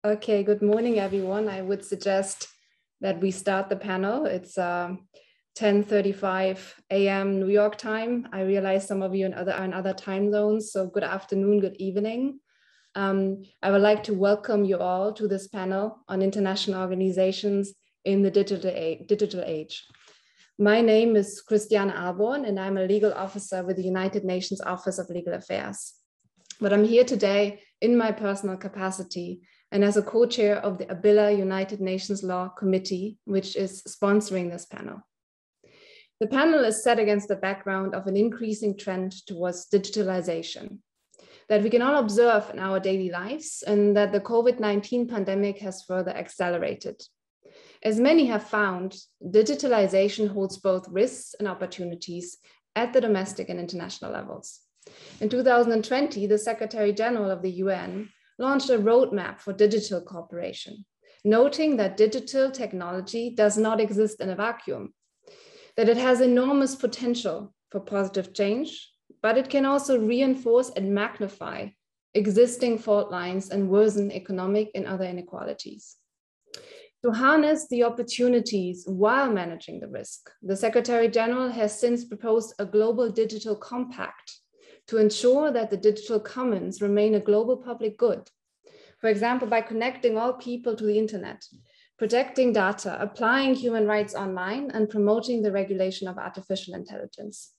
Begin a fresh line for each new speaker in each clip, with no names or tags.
Okay, good morning, everyone. I would suggest that we start the panel. It's 10:35 a.m. New York time. I realize some of you are in other time zones, so good afternoon, good evening. I would like to welcome you all to this panel on international organizations in the digital age. My name is Christiane Alborn, and I'm a legal officer with the United Nations Office of Legal Affairs. But I'm here today in my personal capacity and as a co-chair of the ABILA United Nations Law Committee, which is sponsoring this panel. The panel is set against the background of an increasing trend towards digitalization that we can all observe in our daily lives and that the COVID-19 pandemic has further accelerated. As many have found, digitalization holds both risks and opportunities at the domestic and international levels. In 2020, the Secretary General of the UN launched a roadmap for digital cooperation, noting that digital technology does not exist in a vacuum, that it has enormous potential for positive change, but it can also reinforce and magnify existing fault lines and worsen economic and other inequalities. To harness the opportunities while managing the risk, the Secretary General has since proposed a global digital compact to ensure that the digital commons remain a global public good. For example, by connecting all people to the internet, protecting data, applying human rights online, and promoting the regulation of artificial intelligence.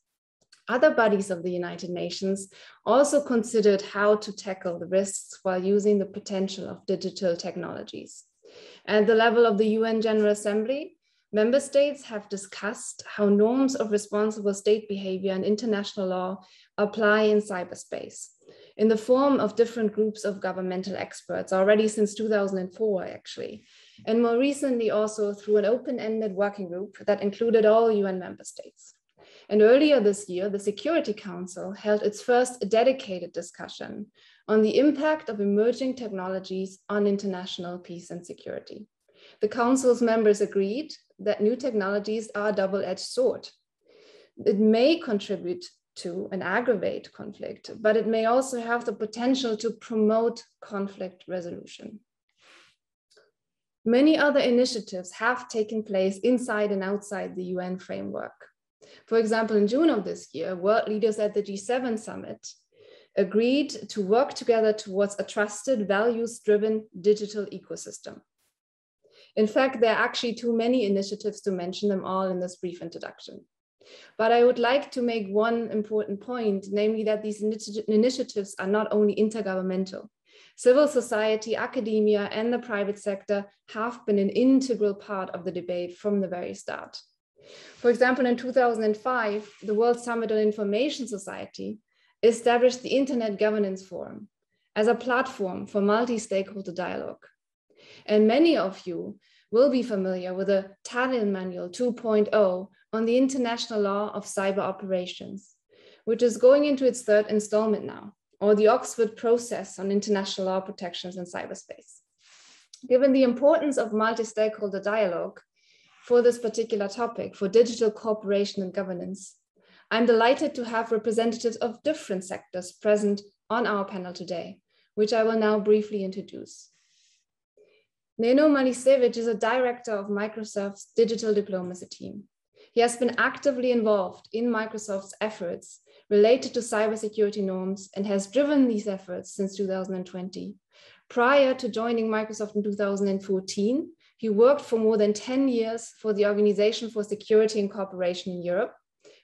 Other bodies of the United Nations also considered how to tackle the risks while using the potential of digital technologies. At the level of the UN General Assembly, member states have discussed how norms of responsible state behavior and international law apply in cyberspace in the form of different groups of governmental experts already since 2004, actually, and more recently also through an open-ended working group that included all UN member states. And earlier this year, the Security Council held its first dedicated discussion on the impact of emerging technologies on international peace and security. The Council's members agreed that new technologies are a double-edged sword. It may contribute to and aggravate conflict, but it may also have the potential to promote conflict resolution. Many other initiatives have taken place inside and outside the UN framework. For example, in June of this year, world leaders at the G7 summit agreed to work together towards a trusted, values-driven digital ecosystem. In fact, there are actually too many initiatives to mention them all in this brief introduction. But I would like to make one important point, namely that these initiatives are not only intergovernmental. Civil society, academia, and the private sector have been an integral part of the debate from the very start. For example, in 2005, the World Summit on Information Society established the Internet Governance Forum as a platform for multi-stakeholder dialogue. And many of you will be familiar with the Tallinn Manual 2.0 on the international law of cyber operations, which is going into its third installment now, or the Oxford process on international law protections in cyberspace. Given the importance of multi-stakeholder dialogue for this particular topic, for digital cooperation and governance, I'm delighted to have representatives of different sectors present on our panel today, which I will now briefly introduce. Neno Malisevic is a director of Microsoft's digital diplomacy team. He has been actively involved in Microsoft's efforts related to cybersecurity norms and has driven these efforts since 2020. Prior to joining Microsoft in 2014, he worked for more than 10 years for the Organization for Security and Cooperation in Europe,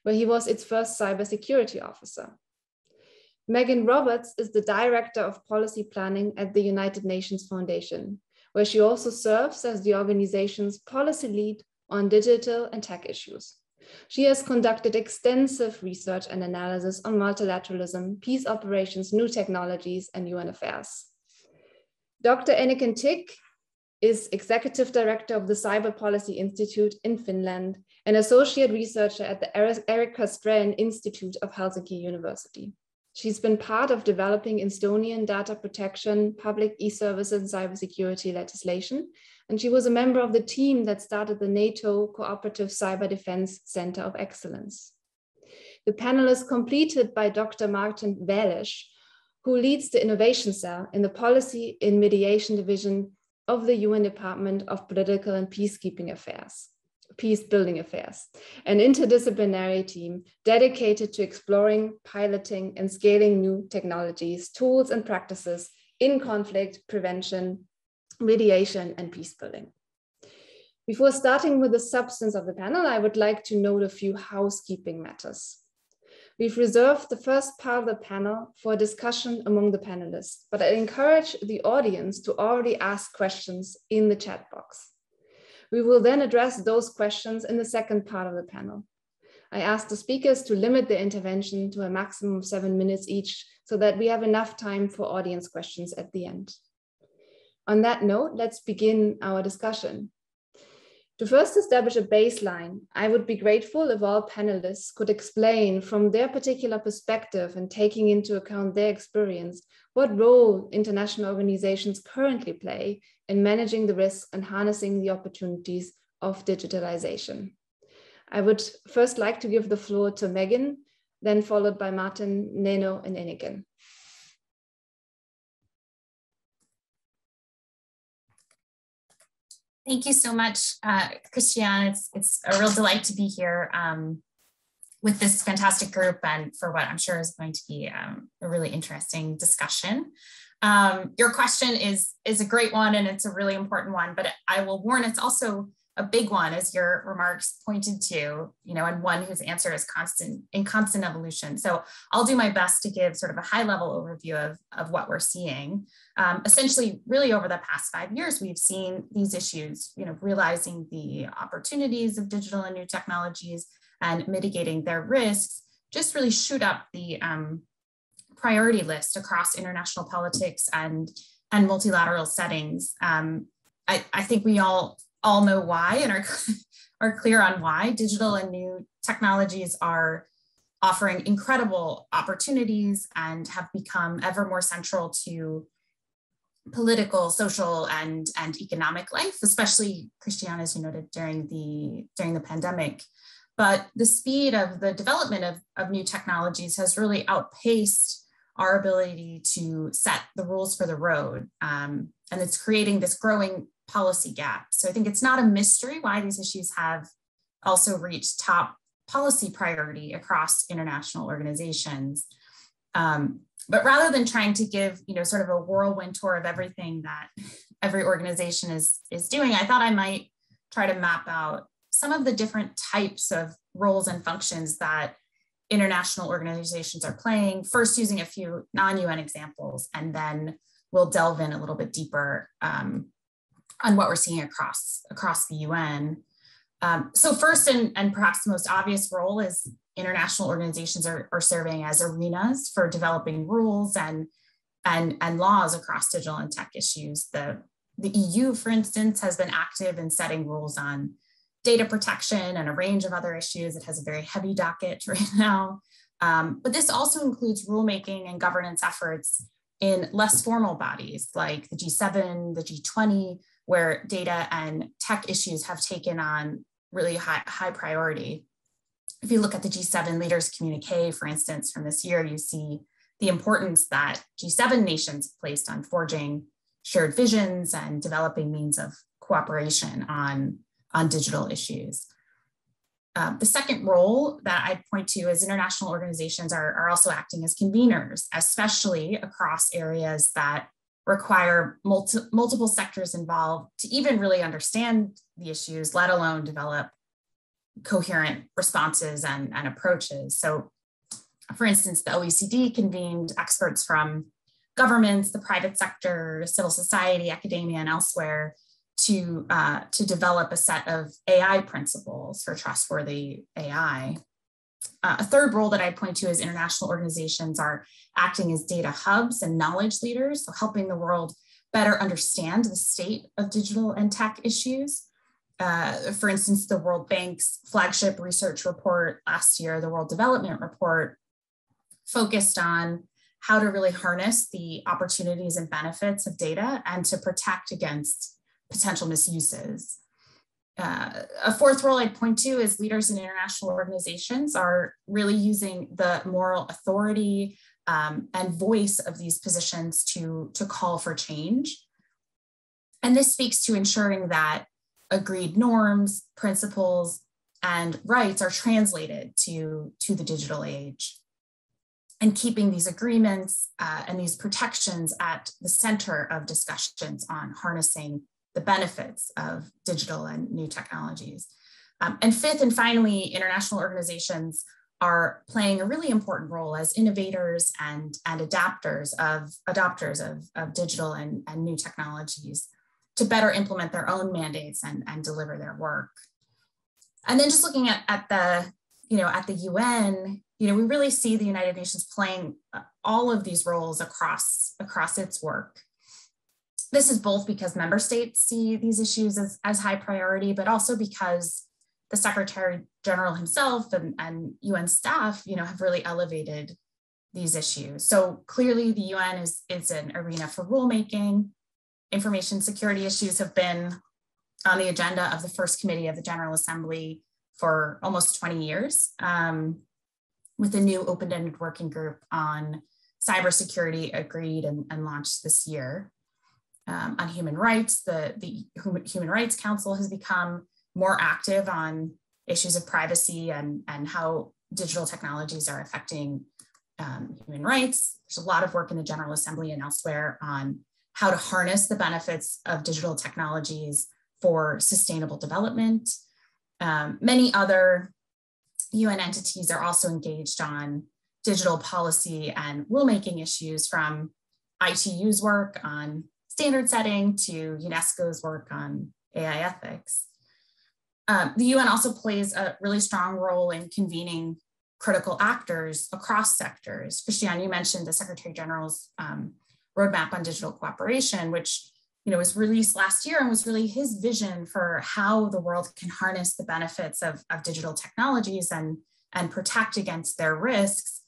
where he was its first cybersecurity officer. Megan Roberts is the Director of Policy Planning at the United Nations Foundation, where she also serves as the organization's policy lead on digital and tech issues. She has conducted extensive research and analysis on multilateralism, peace operations, new technologies, and UN affairs. Dr. Eniken Tick is Executive Director of the Cyber Policy Institute in Finland and Associate Researcher at the Erika Strehn Institute of Helsinki University. She's been part of developing Estonian data protection, public e-services, and cybersecurity legislation, and she was a member of the team that started the NATO Cooperative Cyber Defense Center of Excellence. The panel is completed by Dr. Martin Wälisch, who leads the Innovation Cell in the Policy and Mediation Division of the UN Department of Political and Peacebuilding Affairs, an interdisciplinary team dedicated to exploring, piloting, and scaling new technologies, tools, and practices in conflict prevention, mediation, and peace building. Before starting with the substance of the panel, I would like to note a few housekeeping matters. We've reserved the first part of the panel for a discussion among the panelists, but I encourage the audience to already ask questions in the chat box. We will then address those questions in the second part of the panel. I ask the speakers to limit their intervention to a maximum of 7 minutes each so that we have enough time for audience questions at the end. On that note, let's begin our discussion. To first establish a baseline, I would be grateful if all panelists could explain from their particular perspective and taking into account their experience, what role international organizations currently play in managing the risks and harnessing the opportunities of digitalization. I would first like to give the floor to Megan, then followed by Martin, Neno, and Inigen.
Thank you so much, Christiane. It's a real delight to be here with this fantastic group and for what I'm sure is going to be a really interesting discussion. Your question is a great one and it's a really important one, but I will warn it's also a big one, as your remarks pointed to, and one whose answer is in constant evolution. So I'll do my best to give sort of a high level overview of what we're seeing. Essentially, really over the past 5 years, we've seen these issues, realizing the opportunities of digital and new technologies and mitigating their risks, just really shoot up the priority list across international politics and multilateral settings. I think we all know why and are clear on why. Digital and new technologies are offering incredible opportunities and have become ever more central to political, social, and economic life, especially, Christiane, as you noted, during the pandemic. But the speed of the development of new technologies has really outpaced our ability to set the rules for the road. And it's creating this growing policy gap. So I think it's not a mystery why these issues have also reached top policy priority across international organizations. But rather than trying to give, sort of a whirlwind tour of everything that every organization is doing, I thought I might try to map out some of the different types of roles and functions that international organizations are playing, first using a few non-UN examples, and then we'll delve in a little bit deeper on what we're seeing across the UN. So first and perhaps the most obvious role is international organizations are serving as arenas for developing rules and laws across digital and tech issues. The EU, for instance, has been active in setting rules on data protection and a range of other issues. It has a very heavy docket right now. But this also includes rulemaking and governance efforts in less formal bodies like the G7, the G20, where data and tech issues have taken on really high priority. If you look at the G7 leaders communique, for instance, from this year, you see the importance that G7 nations placed on forging shared visions and developing means of cooperation on digital issues. The second role that I'd point to is international organizations are also acting as conveners, especially across areas that require multiple sectors involved to even really understand the issues, let alone develop coherent responses and approaches. So, for instance, the OECD convened experts from governments, the private sector, civil society, academia, and elsewhere to develop a set of AI principles for trustworthy AI. A third role that I point to is international organizations are acting as data hubs and knowledge leaders, so helping the world better understand the state of digital and tech issues. For instance, the World Bank's flagship research report last year, the World Development Report, focused on how to really harness the opportunities and benefits of data and to protect against potential misuses. A fourth role I'd point to is leaders in international organizations are really using the moral authority and voice of these positions to call for change. And this speaks to ensuring that agreed norms, principles, and rights are translated to the digital age, and keeping these agreements and these protections at the center of discussions on harnessing the benefits of digital and new technologies. And fifth and finally, international organizations are playing a really important role as innovators and adapters of digital and new technologies to better implement their own mandates and deliver their work. And then just looking at the UN, we really see the United Nations playing all of these roles across its work. This is both because member states see these issues as high priority, but also because the Secretary General himself and UN staff, have really elevated these issues. So clearly the UN is an arena for rulemaking. Information security issues have been on the agenda of the First Committee of the General Assembly for almost 20 years, with a new open-ended working group on cybersecurity agreed and launched this year. On human rights, the Human Rights Council has become more active on issues of privacy and how digital technologies are affecting human rights. There's a lot of work in the General Assembly and elsewhere on how to harness the benefits of digital technologies for sustainable development. Many other UN entities are also engaged on digital policy and rulemaking issues, from ITU's work on standard setting to UNESCO's work on AI ethics. The UN also plays a really strong role in convening critical actors across sectors. Christian, you mentioned the Secretary General's roadmap on digital cooperation, which was released last year and was really his vision for how the world can harness the benefits of digital technologies and protect against their risks.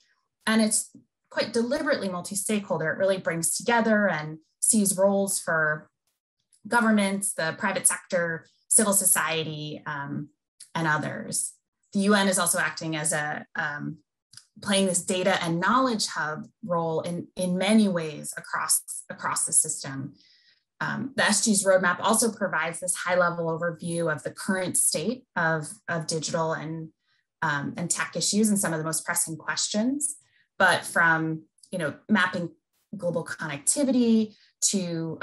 And it's quite deliberately multi-stakeholder. It really brings together and sees roles for governments, the private sector, civil society, and others. The UN is also acting as playing this data and knowledge hub role in many ways across the system. The SG's roadmap also provides this high-level overview of the current state of digital and tech issues and some of the most pressing questions. But from mapping global connectivity to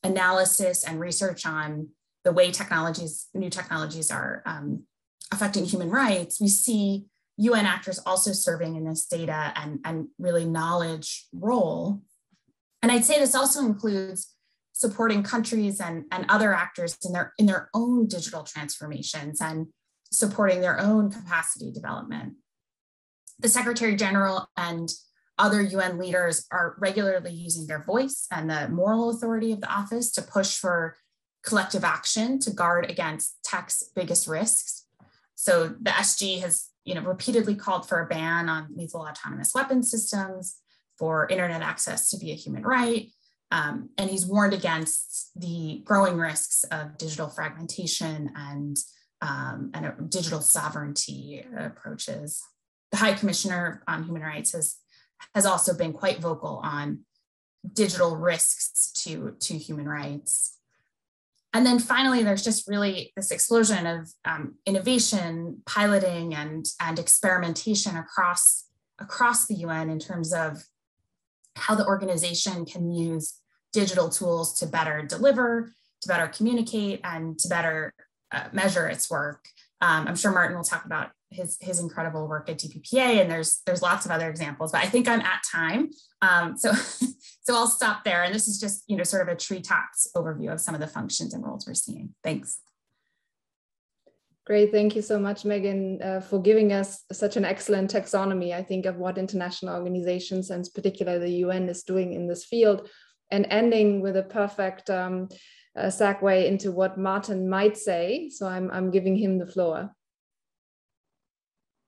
analysis and research on the way new technologies are affecting human rights, we see UN actors also serving in this data and really knowledge role. And I'd say this also includes supporting countries and other actors in their own digital transformations and supporting their own capacity development. The Secretary General and other UN leaders are regularly using their voice and the moral authority of the office to push for collective action to guard against tech's biggest risks. So the SG has repeatedly called for a ban on lethal autonomous weapon systems, for internet access to be a human right. And he's warned against the growing risks of digital fragmentation and digital sovereignty approaches. The High Commissioner on Human Rights has also been quite vocal on digital risks to human rights. And then finally, there's just really this explosion of innovation, piloting, and experimentation across the UN in terms of how the organization can use digital tools to better deliver, to better communicate, and to better measure its work. I'm sure Martin will talk about his incredible work at DPPA, and there's lots of other examples, but I think I'm at time. So I'll stop there. And this is just, sort of a treetops overview of some of the functions and roles we're seeing. Thanks.
Great. Thank you so much, Megan, for giving us such an excellent taxonomy, I think, of what international organizations and particularly the UN is doing in this field, and ending with a perfect segue into what Martin might say. So I'm giving him the floor.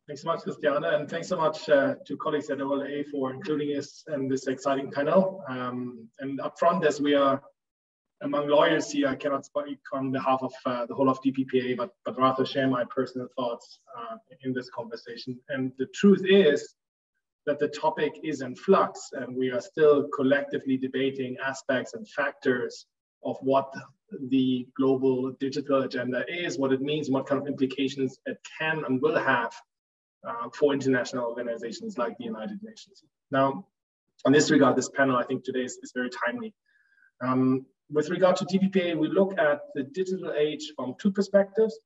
Thanks so much, Christiane, and thanks so much to colleagues at OLA for including us in this exciting panel. And upfront, as we are among lawyers here, I cannot speak on behalf of the whole of DPPA, but rather share my personal thoughts in this conversation. And the truth is that the topic is in flux, and we are still collectively debating aspects and factors of what the global digital agenda is, what it means, what kind of implications it can and will have for international organizations like the United Nations. Now, in this regard, this panel, I think today is very timely. With regard to DPPA, we look at the digital age from two perspectives.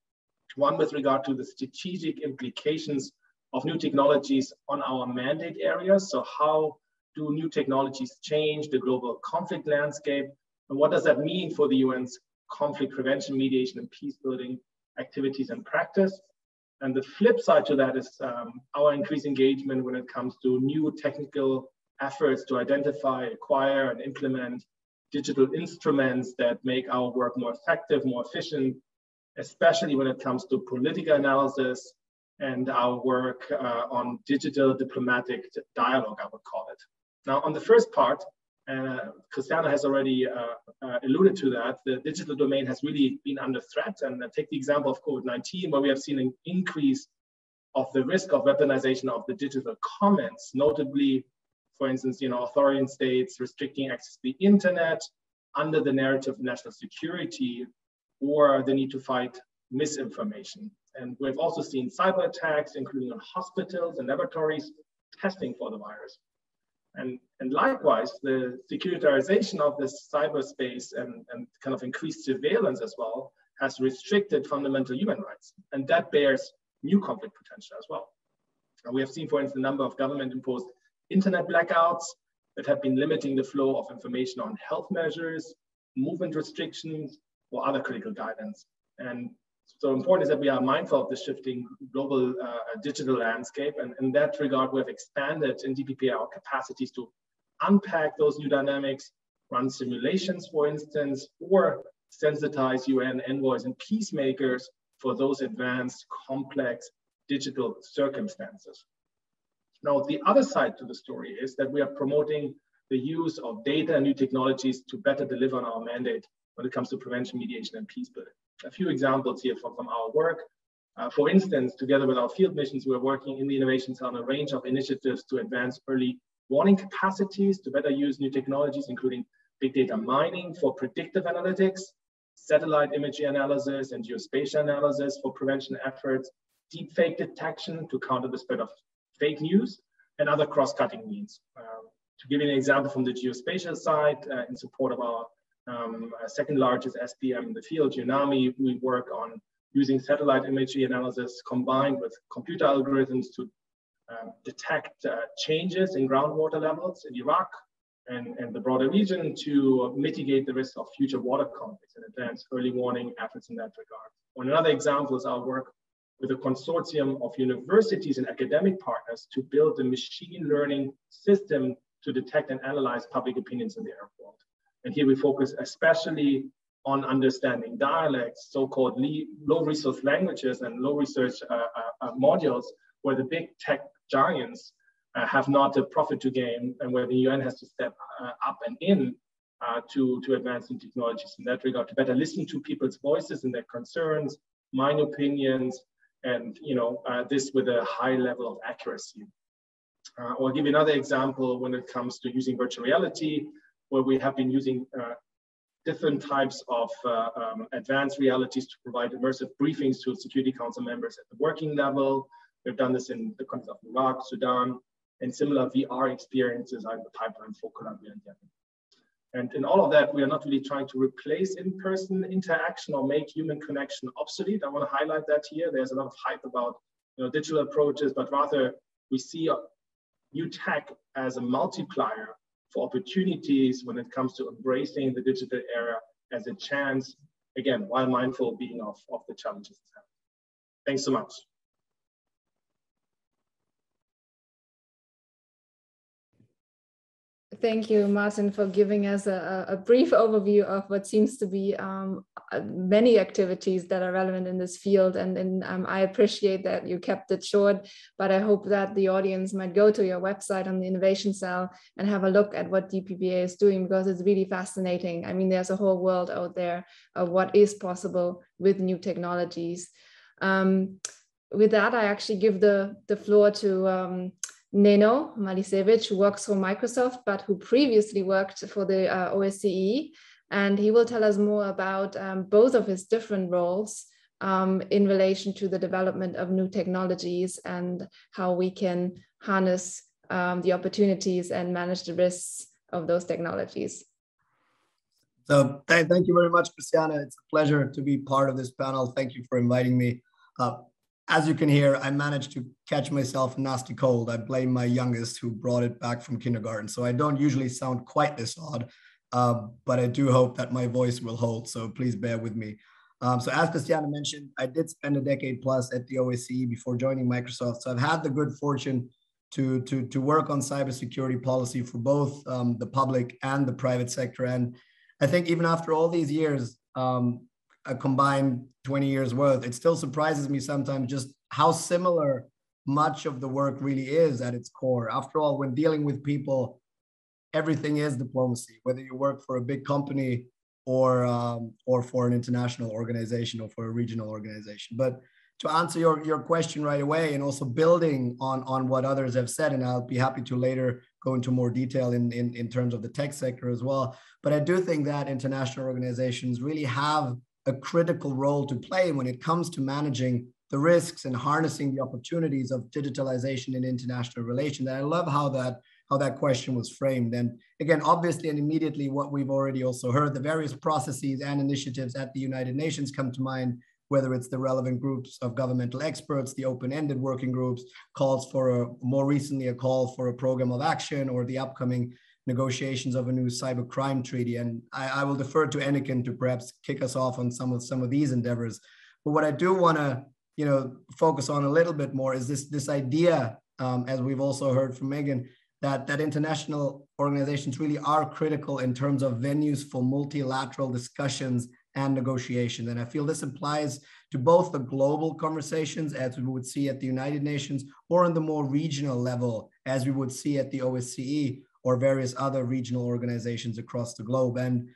One with regard to the strategic implications of new technologies on our mandate areas. So how do new technologies change the global conflict landscape? And what does that mean for the UN's conflict prevention, mediation, and peace building activities and practice? And the flip side to that is our increased engagement when it comes to new technical efforts to identify, acquire, and implement digital instruments that make our work more effective, more efficient, especially when it comes to political analysis and our work on digital diplomatic dialogue, I would call it. Now, on the first part, Christiane has already alluded to that, the digital domain has really been under threat. And take the example of COVID-19, where we have seen an increase of the risk of weaponization of the digital commons, notably, for instance, authoritarian states restricting access to the internet under the narrative of national security or the need to fight misinformation. And we've also seen cyber attacks, including on hospitals and laboratories, testing for the virus. And likewise, the securitization of this cyberspace and kind of increased surveillance as well has restricted fundamental human rights. And that bears new conflict potential as well. And we have seen, for instance, a number of government-imposed internet blackouts that have been limiting the flow of information on health measures, movement restrictions, or other critical guidance. And so important is that we are mindful of the shifting global digital landscape. And in that regard, we have expanded in DPPA our capacities to unpack those new dynamics, run simulations, for instance, or sensitize UN envoys and peacemakers for those advanced, complex digital circumstances. Now, the other side to the story is that we are promoting the use of data and new technologies to better deliver on our mandate when it comes to prevention, mediation, and peace building. A few examples here from our work. For instance, together with our field missions, we're working in the Innovation Cell on a range of initiatives to advance early warning capacities, to better use new technologies, including big data mining for predictive analytics, satellite imagery analysis and geospatial analysis for prevention efforts, deepfake detection to counter the spread of fake news, and other cross-cutting means. To give you an example from the geospatial side, in support of our second largest SPM in the field, UNAMI, we work on using satellite imagery analysis combined with computer algorithms to detect changes in groundwater levels in Iraq and the broader region to mitigate the risk of future water conflicts and advance early warning efforts in that regard. One another example is our work with a consortium of universities and academic partners to build a machine learning system to detect and analyze public opinions in the Arab world. And here we focus especially on understanding dialects, so-called low resource languages and low research modules, where the big tech giants have not a profit to gain, and where the UN has to step up and in to advance new technologies in that regard, to better listen to people's voices and their concerns, mine opinions, and this with a high level of accuracy. I'll give you another example when it comes to using virtual reality, where we have been using different types of advanced realities to provide immersive briefings to Security Council members at the working level. We've done this in the context of Iraq, Sudan, and similar VR experiences are in the pipeline for Colombia and Yemen. And in all of that, we are not really trying to replace in-person interaction or make human connection obsolete. I want to highlight that here. There's a lot of hype about digital approaches, but rather we see new tech as a multiplier for opportunities when it comes to embracing the digital era as a chance, again, while mindful being of the challenges. Thanks so much.
Thank you, Martin, for giving us a brief overview of what seems to be many activities that are relevant in this field. And I appreciate that you kept it short, but I hope that the audience might go to your website on the Innovation Cell and have a look at what DPPA is doing, because it's really fascinating. I mean, there's a whole world out there of what is possible with new technologies. With that, I actually give the floor to Neno Malisevic, who works for Microsoft, but who previously worked for the OSCE And he will tell us more about both of his different roles in relation to the development of new technologies and how we can harness the opportunities and manage the risks of those technologies.
So thank you very much, Christiana. It's a pleasure to be part of this panel. Thank you for inviting me. As you can hear, I managed to catch myself a nasty cold. I blame my youngest who brought it back from kindergarten. So I don't usually sound quite this odd, but I do hope that my voice will hold. So please bear with me. So as Christiana mentioned, I did spend a decade plus at the OSCE before joining Microsoft. So I've had the good fortune to work on cybersecurity policy for both the public and the private sector. And I think even after all these years, a combined 20 years worth, it still surprises me sometimes just how similar much of the work really is at its core. After all, when dealing with people, everything is diplomacy, whether you work for a big company or for an international organization or for a regional organization. But to answer your question right away, and also building on what others have said, and I'll be happy to later go into more detail in terms of the tech sector as well. But I do think that international organizations really have a critical role to play when it comes to managing the risks and harnessing the opportunities of digitalization in international relations. And I love how that question was framed. And again, obviously and immediately what we've already also heard, the various processes and initiatives at the United Nations come to mind, whether it's the relevant groups of governmental experts, the open-ended working groups, calls for more recently a call for a program of action, or the upcoming negotiations of a new cybercrime treaty. And I will defer to Enneken to perhaps kick us off on some of these endeavors. But what I do want to focus on a little bit more is this idea, as we've also heard from Megan, that international organizations really are critical in terms of venues for multilateral discussions and negotiations. And I feel this applies to both the global conversations, as we would see at the United Nations, or on the more regional level, as we would see at the OSCE or various other regional organizations across the globe. And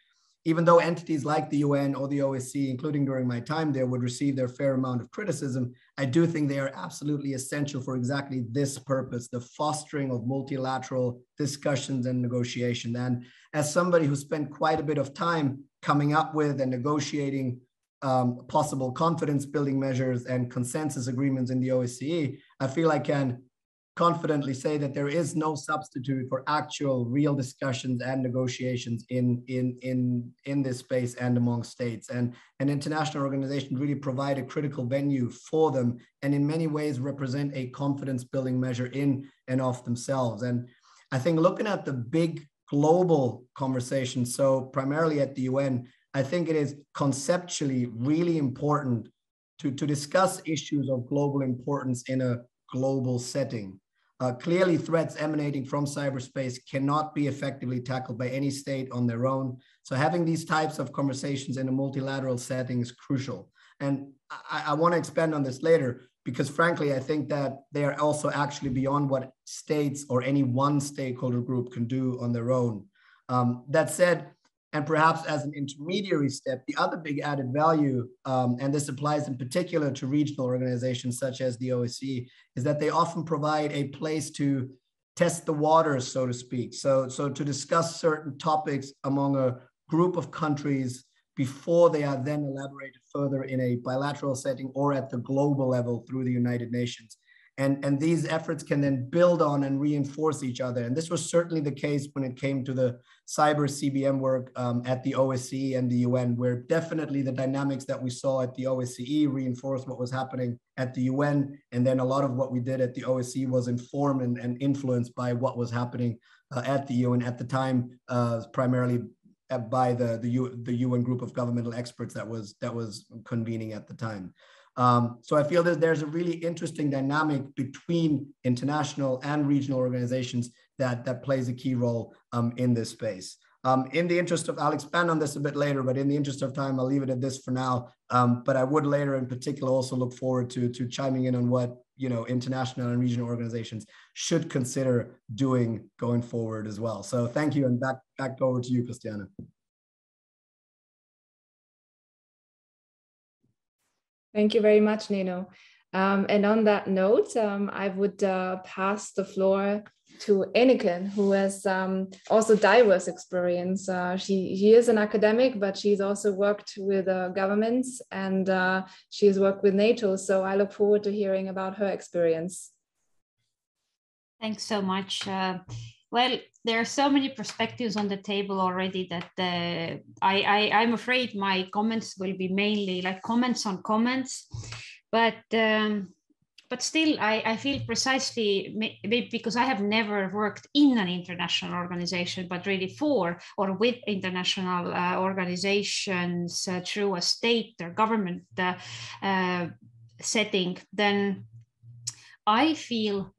even though entities like the UN or the OSCE, including during my time there, would receive their fair amount of criticism, I do think they are absolutely essential for exactly this purpose, the fostering of multilateral discussions and negotiation. And as somebody who spent quite a bit of time coming up with and negotiating possible confidence building measures and consensus agreements in the OSCE, I feel I can confidently say that there is no substitute for actual real discussions and negotiations in this space and among states. And international organizations really provide a critical venue for them, and in many ways represent a confidence building measure in and of themselves. And I think looking at the big global conversation, so primarily at the UN, I think it is conceptually really important to discuss issues of global importance in a global setting. Clearly, threats emanating from cyberspace cannot be effectively tackled by any state on their own. So having these types of conversations in a multilateral setting is crucial. And I want to expand on this later, because frankly, I think that they are also actually beyond what states or any one stakeholder group can do on their own. That said, and perhaps as an intermediary step, the other big added value, and this applies in particular to regional organizations such as the OSCE, is that they often provide a place to test the waters, so to speak. So to discuss certain topics among a group of countries before they are then elaborated further in a bilateral setting or at the global level through the United Nations. And these efforts can then build on and reinforce each other. And this was certainly the case when it came to the cyber CBM work at the OSCE and the UN, where definitely the dynamics that we saw at the OSCE reinforced what was happening at the UN. And then a lot of what we did at the OSCE was informed and influenced by what was happening at the UN at the time, primarily by the UN group of governmental experts that was convening at the time. So I feel that there's a really interesting dynamic between international and regional organizations that plays a key role in this space. In the interest of, I'll expand on this a bit later, but in the interest of time, I'll leave it at this for now. But I would later in particular also look forward to chiming in on what international and regional organizations should consider doing going forward as well. So thank you, and back over to you, Christiana.
Thank you very much, Nino. And on that note, I would pass the floor to Eniken, who has also diverse experience. She is an academic, but she's also worked with governments, and she has worked with NATO. So I look forward to hearing about her experience.
Thanks so much. Well, there are so many perspectives on the table already that I'm afraid my comments will be mainly like comments on comments, but still I feel precisely, maybe because I have never worked in an international organization, but really for or with international organizations through a state or government setting, then I feel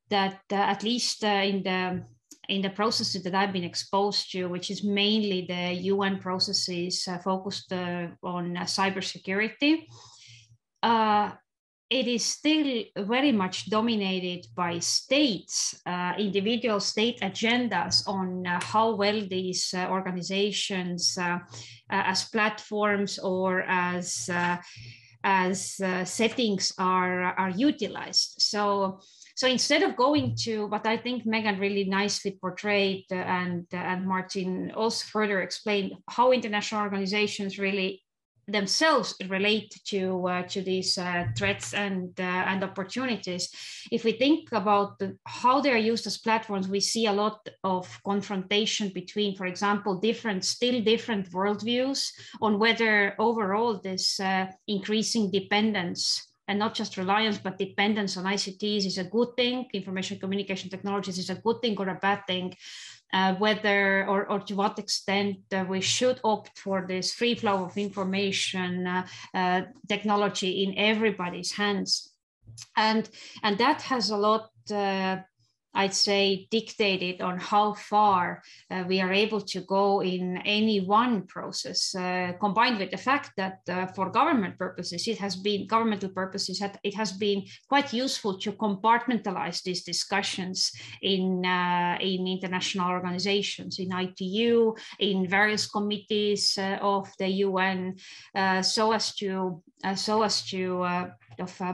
that at least in the processes that I've been exposed to, which is mainly the UN processes focused on cybersecurity, it is still very much dominated by states, individual state agendas on how well these organizations as platforms or as settings are utilized. So instead of going to what I think Megan really nicely portrayed and Martin also further explained, how international organizations really themselves relate to these threats and opportunities. If we think about how they are used as platforms, we see a lot of confrontation between, for example, still different worldviews on whether overall this increasing dependence, and not just reliance, but dependence on ICTs is a good thing, information communication technologies is a good thing or a bad thing, whether or to what extent we should opt for this free flow of information technology in everybody's hands. And that has a lot, I'd say, dictated on how far we are able to go in any one process, combined with the fact that for governmental purposes, it has been quite useful to compartmentalize these discussions in international organizations, in ITU, in various committees of the UN, so as to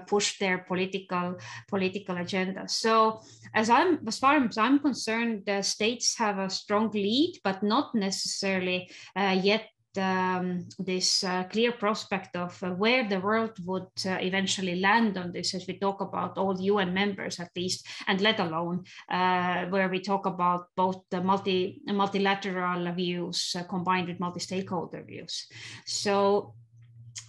push their political agenda. So as far as I'm concerned, the states have a strong lead, but not necessarily yet this clear prospect of where the world would eventually land on this, as we talk about all UN members at least, and let alone where we talk about both the multilateral views combined with multi-stakeholder views. So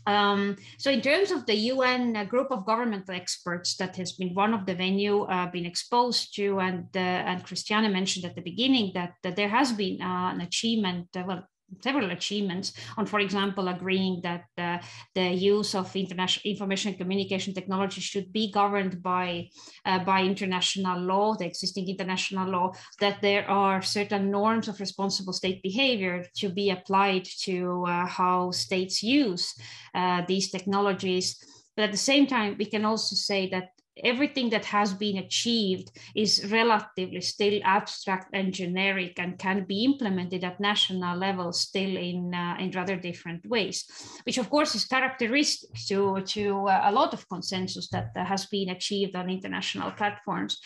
in terms of the UN group of governmental experts, that has been one of the venue been exposed to, and Christiane mentioned at the beginning that there has been an achievement, several achievements on, for example, agreeing that the use of international information and communication technology should be governed by international law, the existing international law, that there are certain norms of responsible state behavior to be applied to how states use these technologies. But at the same time, we can also say that everything that has been achieved is relatively still abstract and generic and can be implemented at national level still in rather different ways, which of course is characteristic to a lot of consensus that has been achieved on international platforms,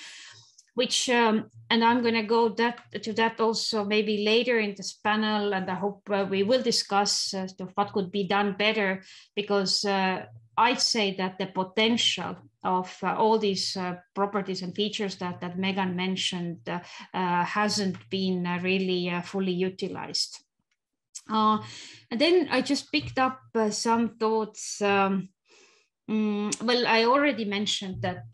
which, and I'm going to go to that also maybe later in this panel, and I hope we will discuss what could be done better, because I'd say that the potential of all these properties and features that Megan mentioned hasn't been really fully utilized. And then I just picked up some thoughts. Well, I already mentioned that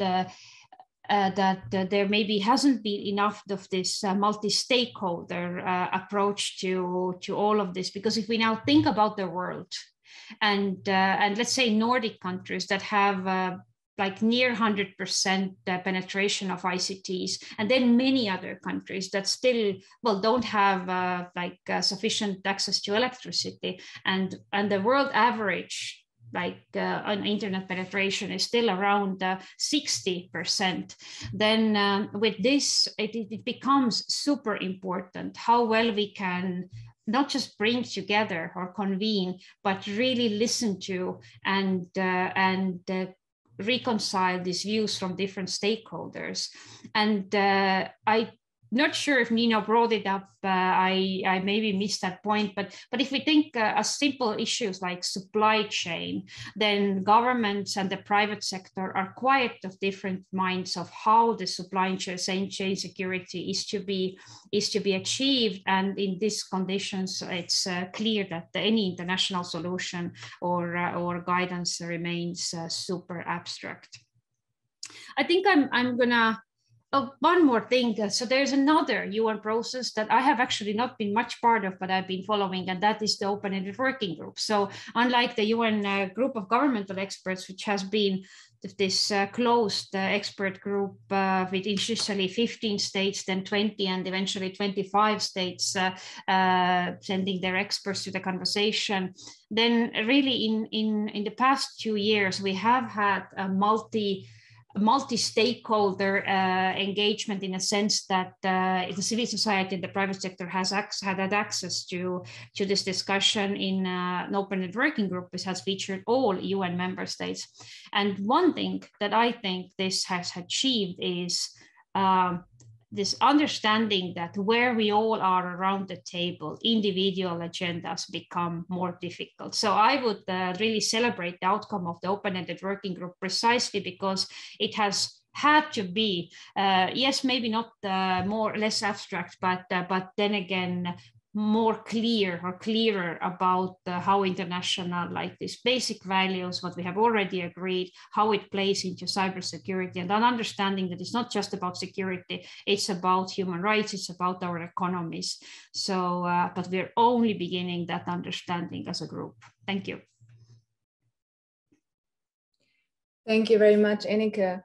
there maybe hasn't been enough of this multi-stakeholder approach to all of this, because if we now think about the world, and let's say Nordic countries that have like near 100% penetration of ICTs, and then many other countries that still, well, don't have sufficient access to electricity, and the world average on internet penetration is still around 60%, then with this, it becomes super important how well we can not just bring together or convene, but really listen to and reconcile these views from different stakeholders. And I'm not sure if Nino brought it up. I maybe missed that point, but if we think as simple issues like supply chain, then governments and the private sector are quite of different minds of how the supply chain security is to be achieved. And in these conditions, it's clear that any international solution or guidance remains super abstract. I think I'm gonna. Oh, one more thing. So there's another UN process that I have actually not been much part of, but I've been following, and that is the open-ended working group. So unlike the UN group of governmental experts, which has been this closed expert group with initially 15 states, then 20, and eventually 25 states sending their experts to the conversation, then really in the past 2 years, we have had a multi-stakeholder engagement, in a sense that the civil society and the private sector had access to this discussion in an open-ended working group, which has featured all UN member states. And one thing that I think this has achieved is this understanding that where we all are around the table, individual agendas become more difficult. So I would really celebrate the outcome of the open-ended working group, precisely because it has had to be, yes, maybe not less abstract, but then again, more clearer about how international, like these basic values, what we have already agreed, how it plays into cybersecurity, and an understanding that it's not just about security, it's about human rights, it's about our economies. So, but we're only beginning that understanding as a group. Thank you.
Thank you very much, Enike,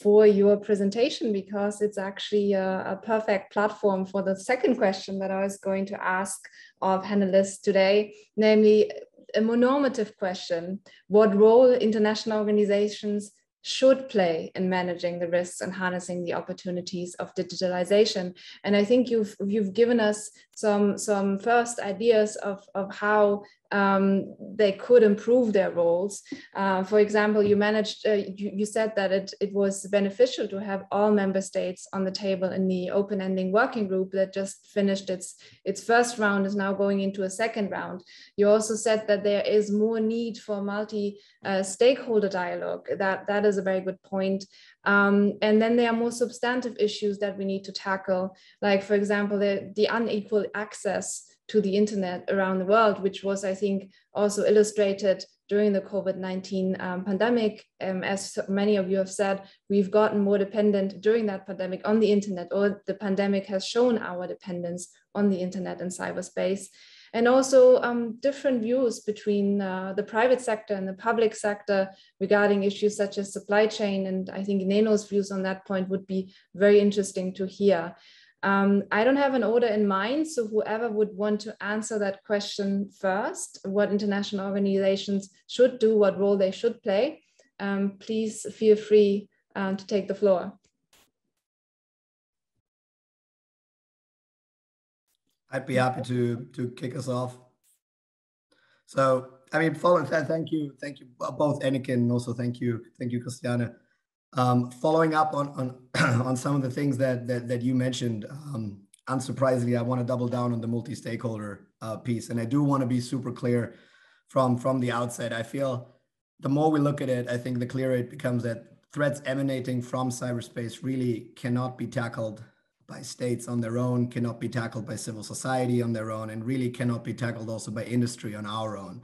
for your presentation, because it's actually a perfect platform for the second question that I was going to ask our panelists today, namely a more normative question: what role international organizations should play in managing the risks and harnessing the opportunities of digitalization. And I think you've given us some first ideas of how they could improve their roles. For example, you said that it was beneficial to have all member states on the table in the open-ending working group that just finished its first round, is now going into a second round. You also said that there is more need for multi-stakeholder dialogue. That is a very good point. And then there are more substantive issues that we need to tackle, like, for example, the unequal access to the internet around the world, which was, I think, also illustrated during the COVID-19 pandemic. As many of you have said, we've gotten more dependent during that pandemic on the internet, or the pandemic has shown our dependence on the internet and cyberspace. And also different views between the private sector and the public sector regarding issues such as supply chain. And I think Neno's views on that point would be very interesting to hear. I don't have an order in mind, so whoever would want to answer that question first, what international organizations should do, what role they should play, please feel free to take the floor.
I'd be happy to kick us off. So, I mean, following that, thank you both Enike, and also thank you, Christiane. Following up on some of the things that you mentioned, unsurprisingly, I want to double down on the multi-stakeholder piece, and I do want to be super clear from the outset. I feel the more we look at it, I think the clearer it becomes that threats emanating from cyberspace really cannot be tackled by states on their own, cannot be tackled by civil society on their own, and really cannot be tackled also by industry on our own.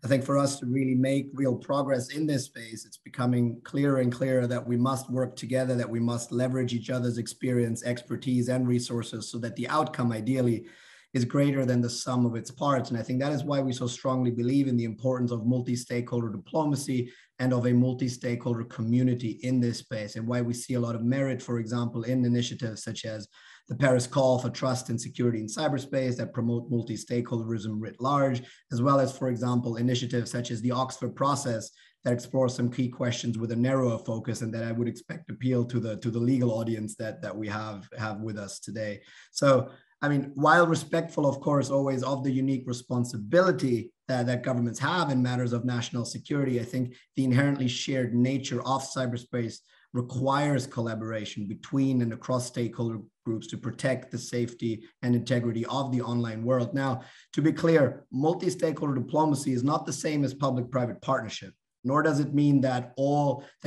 I think for us to really make real progress in this space, it's becoming clearer and clearer that we must work together, that we must leverage each other's experience, expertise, and resources so that the outcome ideally is greater than the sum of its parts. And I think that is why we so strongly believe in the importance of multi-stakeholder diplomacy and of a multi-stakeholder community in this space, and why we see a lot of merit, for example, in initiatives such as the Paris Call for Trust and Security in Cyberspace that promote multi-stakeholderism writ large, as well as, for example, initiatives such as the Oxford Process that explores some key questions with a narrower focus, and that I would expect appeal to the legal audience that we have with us today. So, I mean, while respectful, of course, always of the unique responsibility that governments have in matters of national security, I think the inherently shared nature of cyberspace requires collaboration between and across stakeholder groups to protect the safety and integrity of the online world. Now, to be clear, multi-stakeholder diplomacy is not the same as public-private partnership, nor does it mean that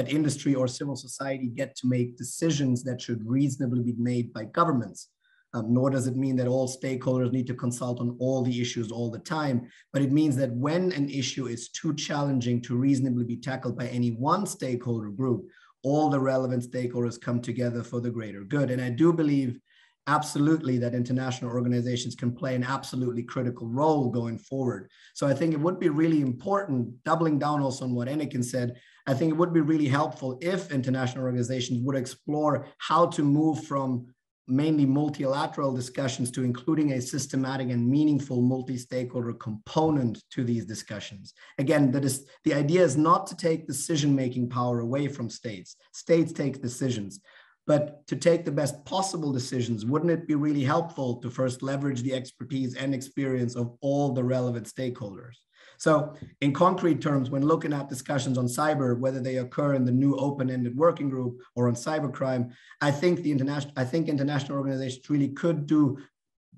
industry or civil society get to make decisions that should reasonably be made by governments. Nor does it mean that all stakeholders need to consult on all the issues all the time, but it means that when an issue is too challenging to reasonably be tackled by any one stakeholder group, all the relevant stakeholders come together for the greater good. And I do believe absolutely that international organizations can play an absolutely critical role going forward. So I think it would be really important, doubling down also on what Eniken said, I think it would be really helpful if international organizations would explore how to move from mainly multilateral discussions to including a systematic and meaningful multi-stakeholder component to these discussions. Again, the idea is not to take decision-making power away from states. States take decisions, but to take the best possible decisions, wouldn't it be really helpful to first leverage the expertise and experience of all the relevant stakeholders? So in concrete terms, when looking at discussions on cyber, whether they occur in the new open-ended working group or on cybercrime, I think international organizations really could do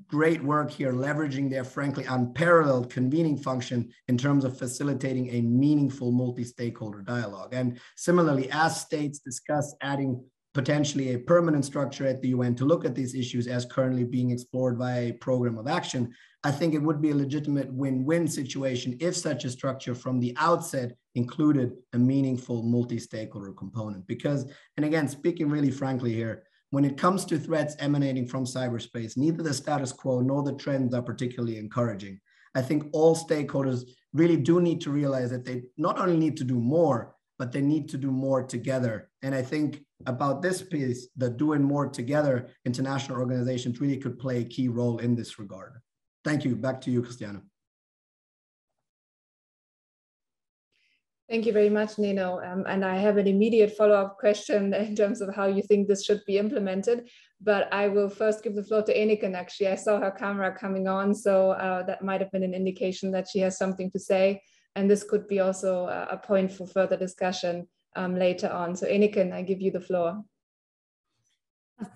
great work here, leveraging their frankly unparalleled convening function in terms of facilitating a meaningful multi-stakeholder dialogue. And similarly, as states discuss adding potentially a permanent structure at the UN to look at these issues as currently being explored by a program of action, I think it would be a legitimate win-win situation if such a structure from the outset included a meaningful multi-stakeholder component. Because, and again, speaking really frankly here, when it comes to threats emanating from cyberspace, neither the status quo nor the trends are particularly encouraging. I think all stakeholders really do need to realize that they not only need to do more, but they need to do more together. And I think about this piece, the doing more together, international organizations really could play a key role in this regard. Thank you. Back to you, Christiane.
Thank you very much, Nino. And I have an immediate follow-up question in terms of how you think this should be implemented. But I will first give the floor to Eniken. Actually, I saw her camera coming on, so that might have been an indication that she has something to say. And this could be also a point for further discussion later on. So Eniken, I give you the floor.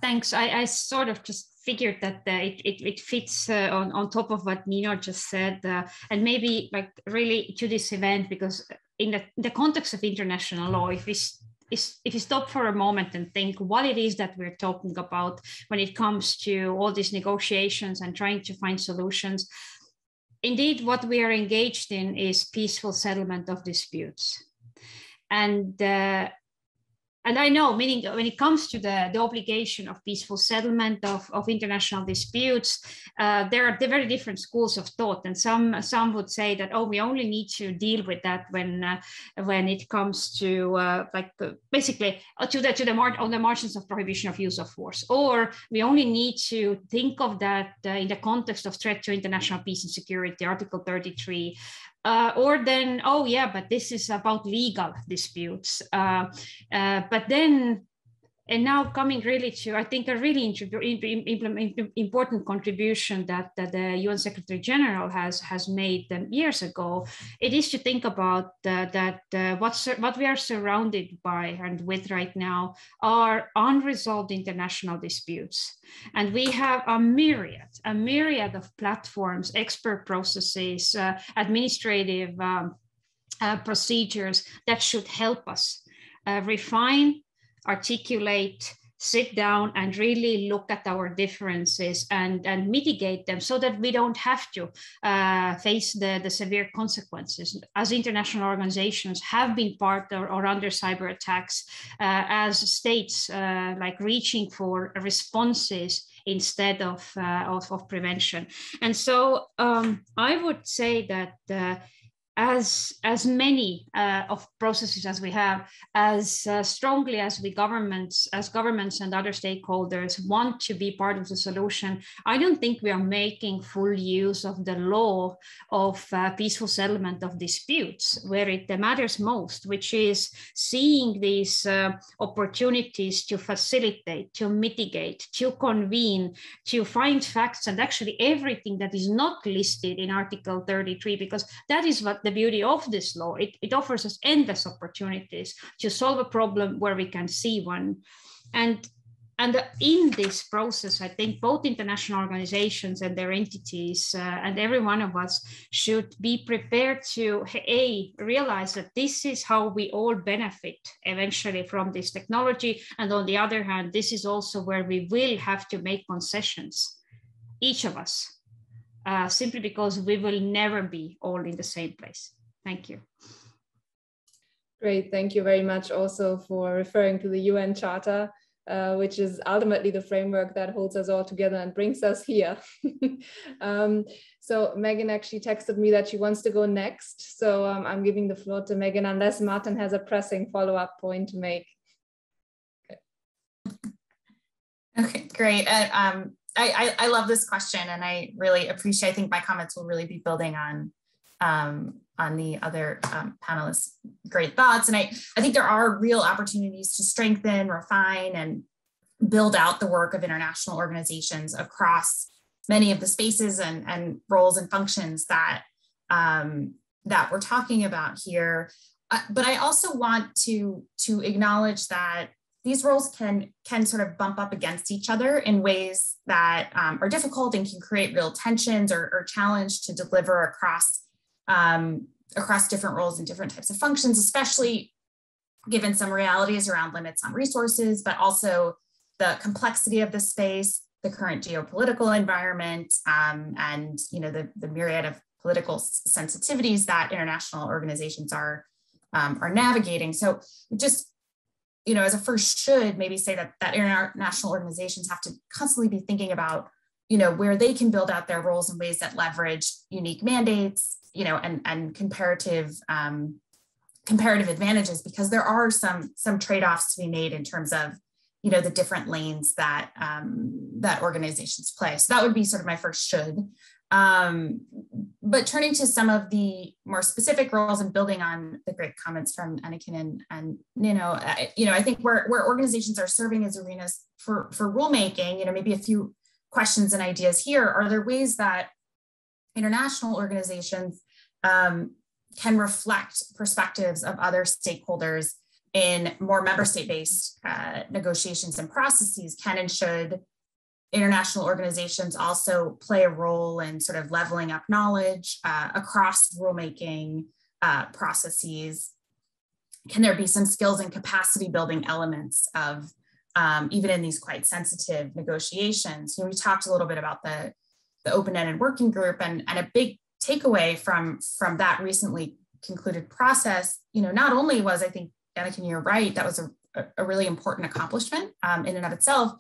Thanks. I sort of just figured that it fits on top of what Nino just said, and maybe like really to this event, because in the context of international law, if you stop for a moment and think what it is that we're talking about when it comes to all these negotiations and trying to find solutions, indeed, what we are engaged in is peaceful settlement of disputes. And I know, meaning when it comes to the obligation of peaceful settlement of international disputes, there are very different schools of thought. And some would say that, oh, we only need to deal with that when it comes to basically on the margins of prohibition of use of force. Or we only need to think of that in the context of threat to international peace and security, Article 33. Or then, oh yeah, but this is about legal disputes. But then, and now coming really to, I think, a really important contribution that the UN Secretary General has made years ago, it is to think about what we are surrounded by and with right now are unresolved international disputes. And we have a myriad of platforms, expert processes, administrative procedures that should help us refine, articulate, sit down and really look at our differences and mitigate them so that we don't have to face the severe consequences. As international organizations have been part or under cyber attacks, as states like reaching for responses instead of prevention. And so I would say that as many of processes as we have, as strongly as governments and other stakeholders want to be part of the solution, I don't think we are making full use of the law of peaceful settlement of disputes, where it matters most, which is seeing these opportunities to facilitate, to mitigate, to convene, to find facts, and actually everything that is not listed in Article 33, because that is what the beauty of this law. It offers us endless opportunities to solve a problem where we can see one. And in this process, I think both international organizations and their entities and every one of us should be prepared to realize that this is how we all benefit eventually from this technology. And on the other hand, this is also where we will have to make concessions, each of us, simply because we will never be all in the same place. Thank you.
Great, thank you very much also for referring to the UN Charter, which is ultimately the framework that holds us all together and brings us here. So Megan actually texted me that she wants to go next. So I'm giving the floor to Megan, unless Martin has a pressing follow-up point to make.
Okay, great. I love this question, and I really appreciate, I think my comments will really be building on the other panelists' great thoughts. And I think there are real opportunities to strengthen, refine, and build out the work of international organizations across many of the spaces and roles and functions that, that we're talking about here. But I also want to acknowledge that these roles can sort of bump up against each other in ways that are difficult and can create real tensions or challenge to deliver across different roles and different types of functions, especially given some realities around limits on resources, but also the complexity of the space, the current geopolitical environment, and the myriad of political sensitivities that international organizations are navigating. So just, as a first should maybe say that international organizations have to constantly be thinking about, where they can build out their roles in ways that leverage unique mandates, and comparative advantages, because there are some trade-offs to be made in terms of, the different lanes that that organizations play. So that would be sort of my first should. But turning to some of the more specific roles and building on the great comments from Anniken and Nino, I think where organizations are serving as arenas for rulemaking, maybe a few questions and ideas here. Are there ways that international organizations can reflect perspectives of other stakeholders in more member state-based negotiations and processes? Can and should international organizations also play a role in sort of leveling up knowledge across rulemaking processes? Can there be some skills and capacity building elements of even in these quite sensitive negotiations? We talked a little bit about the open-ended working group, and a big takeaway from that recently concluded process, not only was, I think, Anniken, you're right, that was a really important accomplishment in and of itself,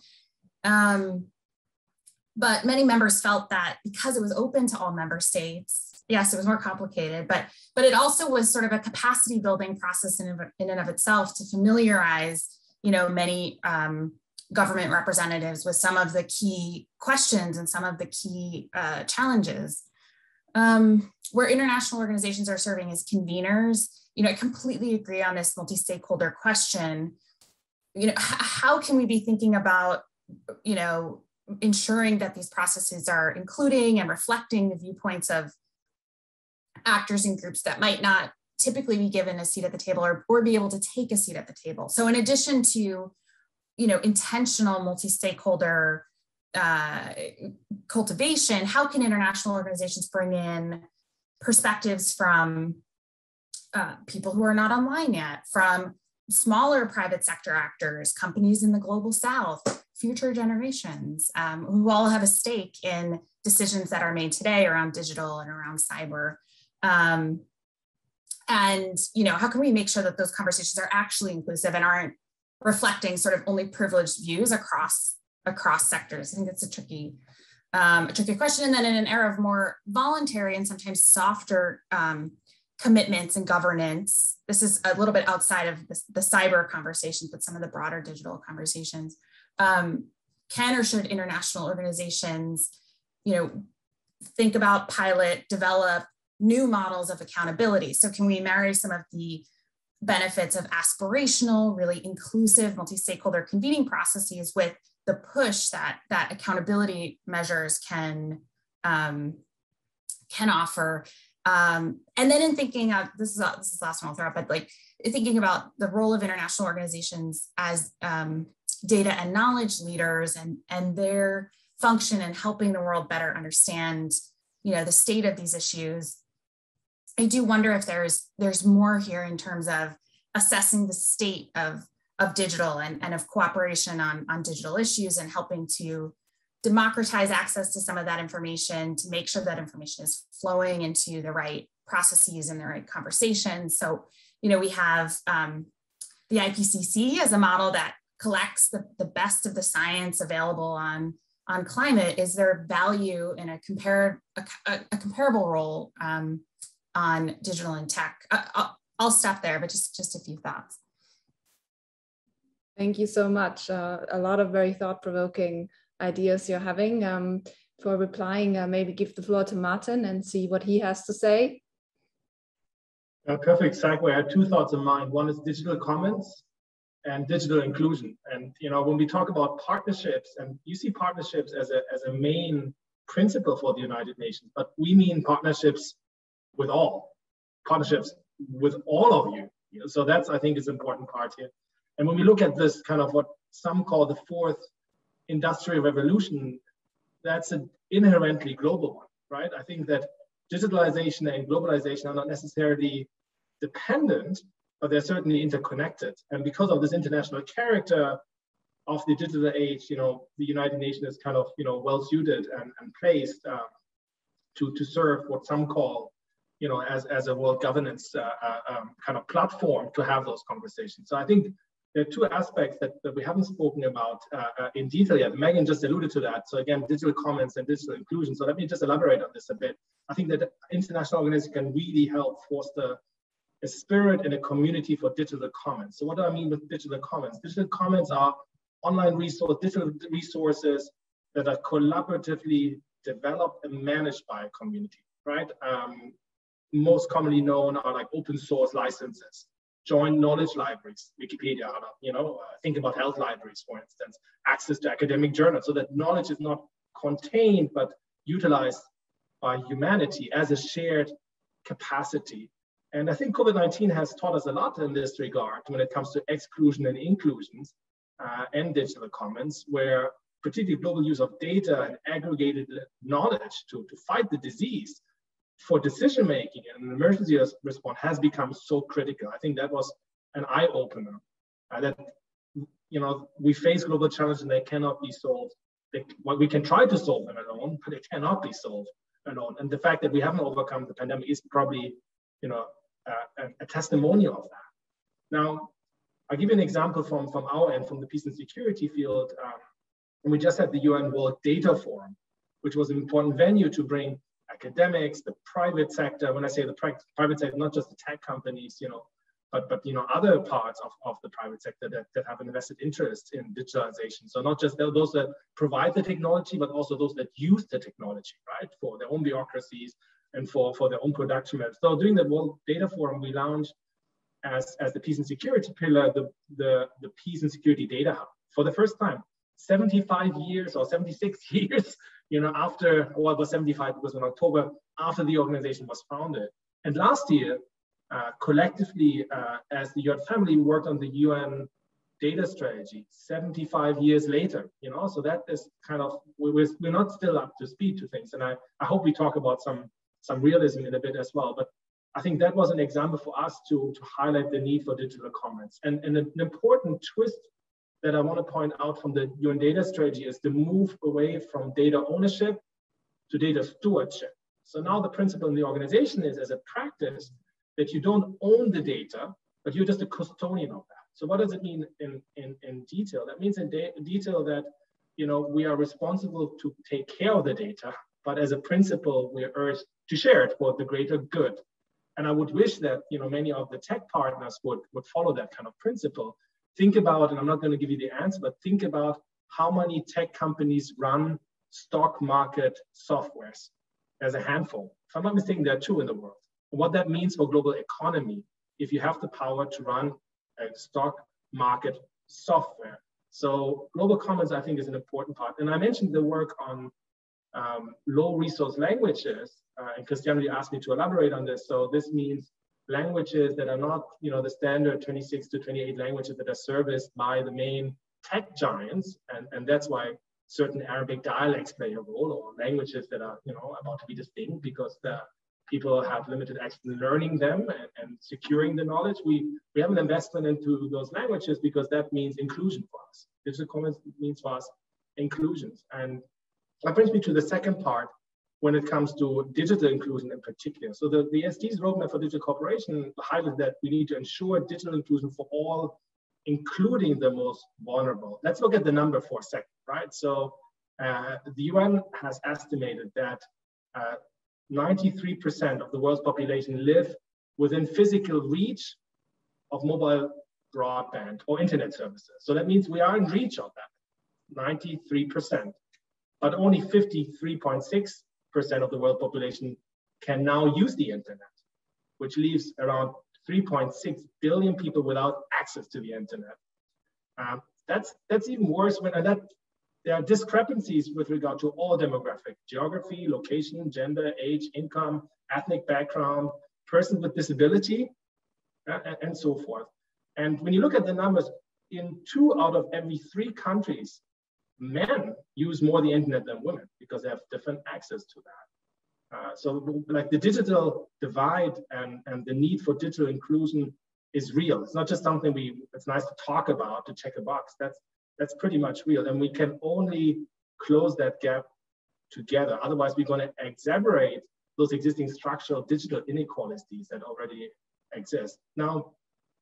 but many members felt that because it was open to all member states, yes, it was more complicated, but it also was sort of a capacity building process in and of itself to familiarize, many government representatives with some of the key questions and some of the key challenges. Where international organizations are serving as conveners, I completely agree on this multi-stakeholder question. How can we be thinking about, ensuring that these processes are including and reflecting the viewpoints of actors and groups that might not typically be given a seat at the table or be able to take a seat at the table? So in addition to, intentional multi-stakeholder cultivation, how can international organizations bring in perspectives from people who are not online yet, from smaller private sector actors, companies in the global South, future generations, who all have a stake in decisions that are made today around digital and around cyber? And, how can we make sure that those conversations are actually inclusive and aren't reflecting sort of only privileged views across sectors? I think that's a tricky question. And then in an era of more voluntary and sometimes softer commitments and governance. This is a little bit outside of the cyber conversations, but some of the broader digital conversations. Can or should international organizations, think about, pilot, develop new models of accountability? So can we marry some of the benefits of aspirational, really inclusive, multi-stakeholder convening processes with the push that accountability measures can offer? And then in thinking of, this is the last one I'll throw up, but like thinking about the role of international organizations as data and knowledge leaders and their function in helping the world better understand, the state of these issues. I do wonder if there's more here in terms of assessing the state of digital and of cooperation on digital issues and helping to democratize access to some of that information, to make sure that information is flowing into the right processes and the right conversations. So, we have the IPCC as a model that collects the best of the science available on climate. Is there value in a comparable role on digital and tech? I'll stop there, but just a few thoughts.
Thank you so much. A lot of very thought-provoking ideas you're having. For replying, maybe give the floor to Martin and see what he has to say.
A perfect segue. I had two thoughts in mind. One is digital commons and digital inclusion. And when we talk about partnerships, and you see partnerships as a main principle for the United Nations, but we mean partnerships with all of you. So that's, I think, is an important part here. And when we look at this kind of what some call the fourth industrial revolution, that's an inherently global one, right? I think that digitalization and globalization are not necessarily dependent, but they're certainly interconnected. And because of this international character of the digital age, the United Nations is kind of, well suited and placed to serve what some call, as a world governance kind of platform to have those conversations. So I think there are two aspects that we haven't spoken about in detail yet. Megan just alluded to that. So again, digital commons and digital inclusion. So let me just elaborate on this a bit. I think that international organizations can really help foster a spirit and a community for digital commons. So what do I mean with digital commons? Digital commons are online digital resources that are collaboratively developed and managed by a community, right? Most commonly known are like open source licenses, joint knowledge libraries, Wikipedia, think about health libraries, for instance, access to academic journals, so that knowledge is not contained, but utilized by humanity as a shared capacity. And I think COVID-19 has taught us a lot in this regard when it comes to exclusion and inclusions and digital commons, where particularly global use of data and aggregated knowledge to fight the disease for decision-making and emergency response has become so critical. I think that was an eye-opener that, we face global challenges and they cannot be solved. We can try to solve them alone, but it cannot be solved alone. And the fact that we haven't overcome the pandemic is probably, a testimonial of that. Now, I'll give you an example from our end, from the peace and security field. And we just had the UN World Data Forum, which was an important venue to bring academics, the private sector. When I say the private sector, not just the tech companies, but other parts of the private sector that have an invested interest in digitalization. So not just those that provide the technology, but also those that use the technology, right, for their own bureaucracies and for their own production methods. So during the World Data Forum, we launched as the peace and security pillar, the Peace and Security Data Hub for the first time. 75 years or 76 years, after, well, it was 75 because in October, after the organization was founded. And last year, collectively, as the UN family, worked on the UN data strategy 75 years later, so that is kind of, we're not still up to speed to things. And I hope we talk about some realism in a bit as well. But I think that was an example for us to highlight the need for digital commons. And an important twist that I want to point out from the UN data strategy is the move away from data ownership to data stewardship. So now the principle in the organization is, as a practice, that you don't own the data, but you're just a custodian of that. So what does it mean in detail? That means in detail that we are responsible to take care of the data, but as a principle, we are urged to share it for the greater good. And I would wish that many of the tech partners would follow that kind of principle. Think about, and I'm not going to give you the answer, but think about how many tech companies run stock market softwares. There's a handful. If I'm not mistaken, there are 2 in the world. And what that means for global economy, if you have the power to run a stock market software. So global commons, I think, is an important part. And I mentioned the work on low resource languages, and Christian asked me to elaborate on this. So this means languages that are not, the standard 26 to 28 languages that are serviced by the main tech giants, and that's why certain Arabic dialects play a role, or languages that are, about to be distinct because the people have limited access to learning them and securing the knowledge. We have an investment into those languages because that means inclusion for us. Digital commons means for us inclusions. And that brings me to the second part when it comes to digital inclusion in particular. So the SD's roadmap for digital cooperation highlighted that we need to ensure digital inclusion for all, including the most vulnerable. Let's look at the number for a second, right? So the UN has estimated that 93% of the world's population live within physical reach of mobile broadband or internet services. So that means we are in reach of that, 93%. But only 53.6% of the world population can now use the internet, which leaves around 3.6 billion people without access to the internet. That's even worse when there are discrepancies with regard to all demographic, geography, location, gender, age, income, ethnic background, person with disability, and so forth. And when you look at the numbers, in 2 out of every 3 countries, men use more the internet than women because they have different access to that. So like the digital divide and the need for digital inclusion is real. It's not just something it's nice to talk about, to check a box. That's pretty much real. And we can only close that gap together. Otherwise, we're going to exacerbate those existing structural digital inequalities that already exist. Now,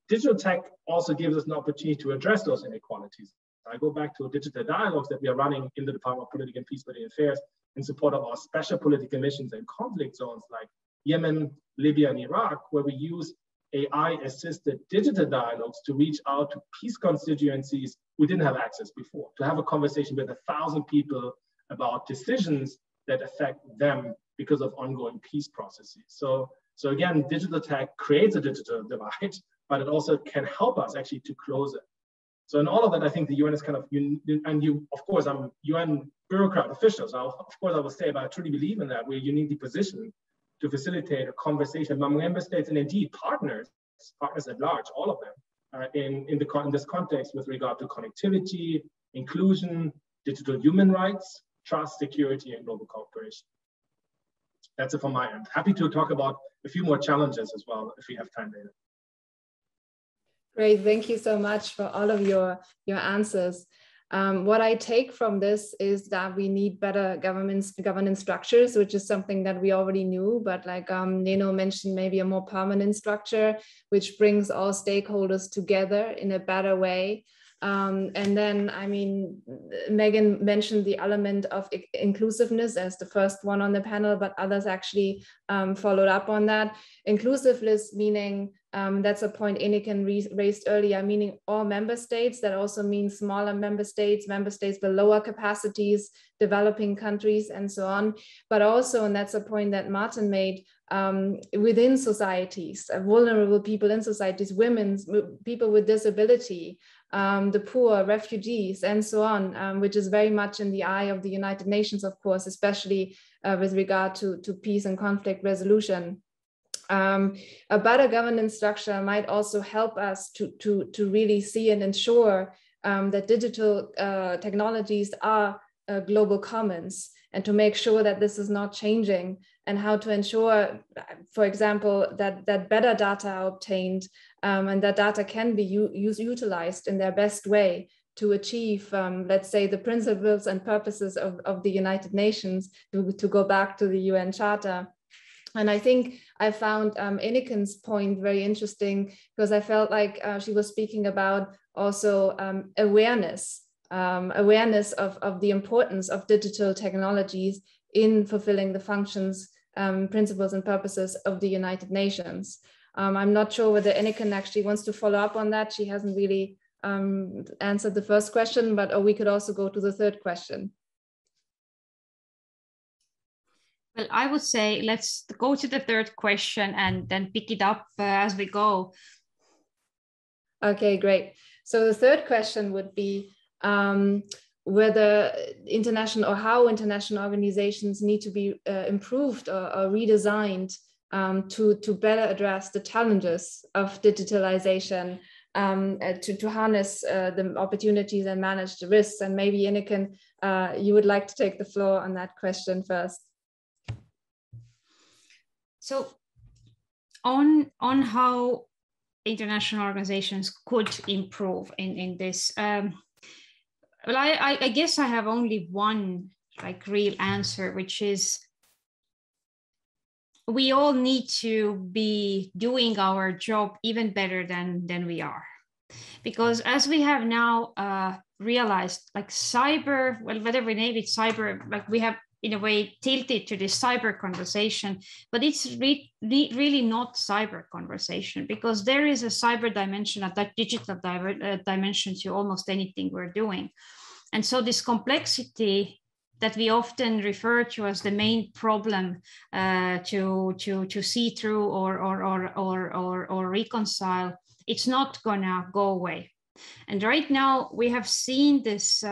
digital tech also gives us an opportunity to address those inequalities. I go back to digital dialogues that we are running in the Department of Political and Peacebuilding Affairs in support of our special political missions in conflict zones like Yemen, Libya, and Iraq, where we use AI-assisted digital dialogues to reach out to peace constituencies we didn't have access before, to have a conversation with 1,000 people about decisions that affect them because of ongoing peace processes. So again, digital tech creates a digital divide, but it also can help us actually to close it. So in all of that, I think the UN is kind of, of course, I'm UN bureaucrat official, so of course I will say, but I truly believe in that. We're uniquely positioned to facilitate a conversation among member states and indeed partners at large, all of them, in this context with regard to connectivity, inclusion, digital human rights, trust, security, and global cooperation. That's it from my end. Happy to talk about a few more challenges as well if we have time later.
Great, thank you so much for all of your answers. What I take from this is that we need better governance structures, which is something that we already knew, but like Neno mentioned, maybe a more permanent structure, which brings all stakeholders together in a better way. And then, I mean, Megan mentioned the element of inclusiveness as the first one on the panel, but others actually followed up on that. Inclusiveness meaning, that's a point Eniken raised earlier, meaning all member states. That also means smaller member states with lower capacities, developing countries, and so on. But also, and that's a point that Martin made, within societies, vulnerable people in societies, women, people with disability, the poor, refugees, and so on, which is very much in the eye of the United Nations, of course, especially with regard to peace and conflict resolution. A better governance structure might also help us to really see and ensure that digital technologies are global commons, and to make sure that this is not changing, and how to ensure, for example, that better data are obtained and that data can be utilized in their best way to achieve, let's say, the principles and purposes of the United Nations, to go back to the UN Charter. And I think I found Eniken's point very interesting, because I felt like she was speaking about also awareness of the importance of digital technologies in fulfilling the functions principles and purposes of the United Nations. I'm not sure whether Iniken actually wants to follow up on that. She hasn't really answered the first question, but we could also go to the third question.
Well, I would say let's go to the third question and then pick it up as we go.
Okay, great. So the third question would be whether international or how international organizations need to be improved or redesigned to better address the challenges of digitalization, to harness the opportunities and manage the risks. And maybe Iniken, you would like to take the floor on that question first.
So on how international organizations could improve in this, well, I guess I have only one like real answer, which is we all need to be doing our job even better than we are. Because as we have now realized, like cyber, well, whether we name it cyber, like we have in a way tilted to this cyber conversation, but it's really not cyber conversation, because there is a cyber dimension, a digital dimension to almost anything we're doing. And so this complexity that we often refer to as the main problem to see through or reconcile, it's not gonna go away. And right now we have seen this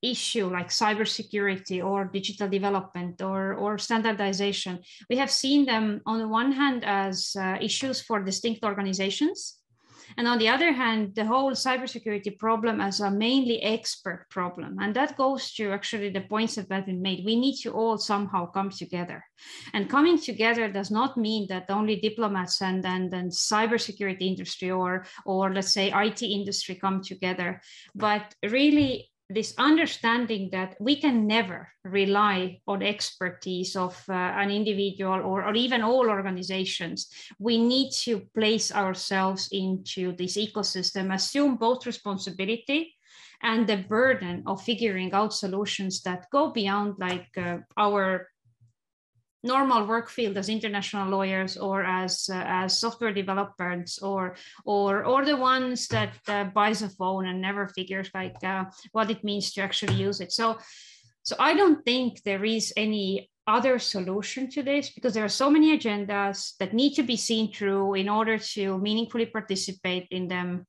issue like cybersecurity or digital development or standardization. We have seen them on the one hand as issues for distinct organizations, and on the other hand, the whole cybersecurity problem as a mainly expert problem. And that goes to actually the points that have been made. We need to all somehow come together. And coming together does not mean that only diplomats and cybersecurity industry or let's say IT industry come together, but really this understanding that we can never rely on expertise of an individual or even all organizations. We need to place ourselves into this ecosystem, assume both responsibility and the burden of figuring out solutions that go beyond like our normal work field as international lawyers or as software developers or the ones that buys a phone and never figures like what it means to actually use it. So I don't think there is any other solution to this, because there are so many agendas that need to be seen through in order to meaningfully participate in them.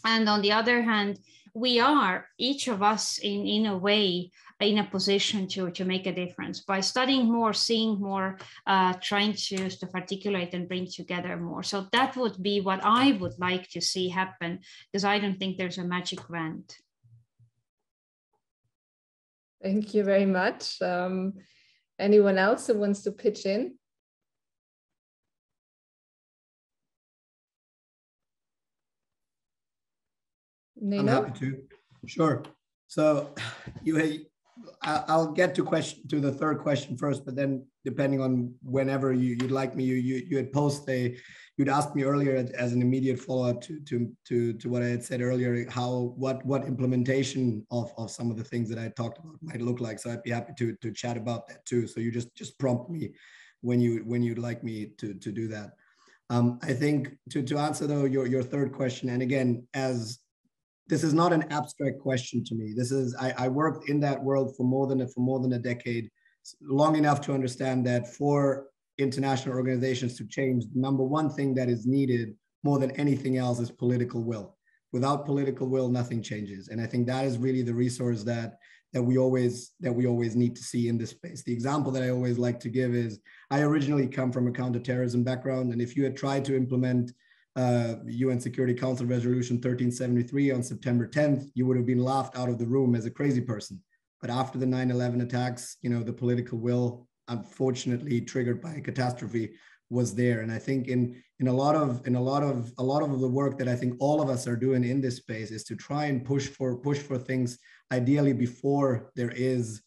And on the other hand, we are, each of us in a way, in a position to make a difference by studying more, seeing more, trying to articulate and bring together more. So that would be what I would like to see happen, because I don't think there's a magic wand.
Thank you very much. Anyone else who wants to pitch in?
I'm happy to. Sure. So I'll get to the third question first, but then depending on whenever you'd like me, you had you'd asked me earlier as an immediate follow-up to what I had said earlier, what implementation of some of the things that I talked about might look like. So I'd be happy to chat about that too. So you just prompt me when you'd like me to do that. I think to answer though your third question, and again, as this is not an abstract question to me. This is, I worked in that world for more than a decade, long enough to understand that for international organizations to change, the number one thing that is needed more than anything else is political will. Without political will, nothing changes. And I think that is really the resource that we always need to see in this space. The example that I always like to give is, I originally come from a counterterrorism background, and if you had tried to implement UN Security Council Resolution 1373 on September 10th, you would have been laughed out of the room as a crazy person. But after the 9/11 attacks, the political will, unfortunately triggered by a catastrophe, was there. And I think in a lot of the work that I think all of us are doing in this space is to try and push for things ideally before there is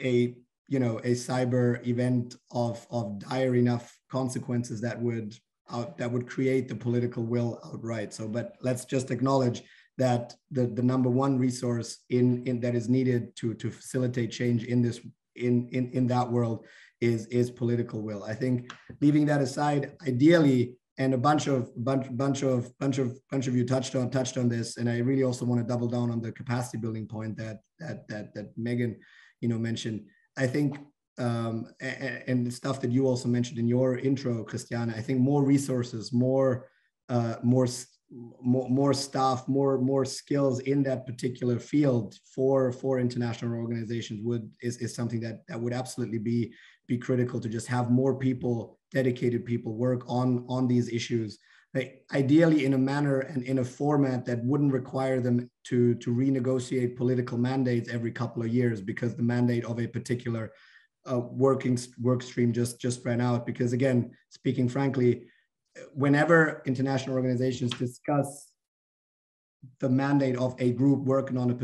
a cyber event of dire enough consequences that would create the political will outright. So, but let's just acknowledge that the number one resource in that is needed to facilitate change in that world is political will. I think leaving that aside, ideally, and a bunch of you touched on this, and I really also want to double down on the capacity building point that Megan, mentioned. I think and the stuff that you also mentioned in your intro, Christiane, I think more resources, more staff, more skills in that particular field for international organizations is something that would absolutely be critical, to just have more people, dedicated people, work on these issues, ideally in a manner and in a format that wouldn't require them to renegotiate political mandates every couple of years because the mandate of a particular work stream just ran out. Because again, speaking frankly, whenever international organizations discuss the mandate of a group working on a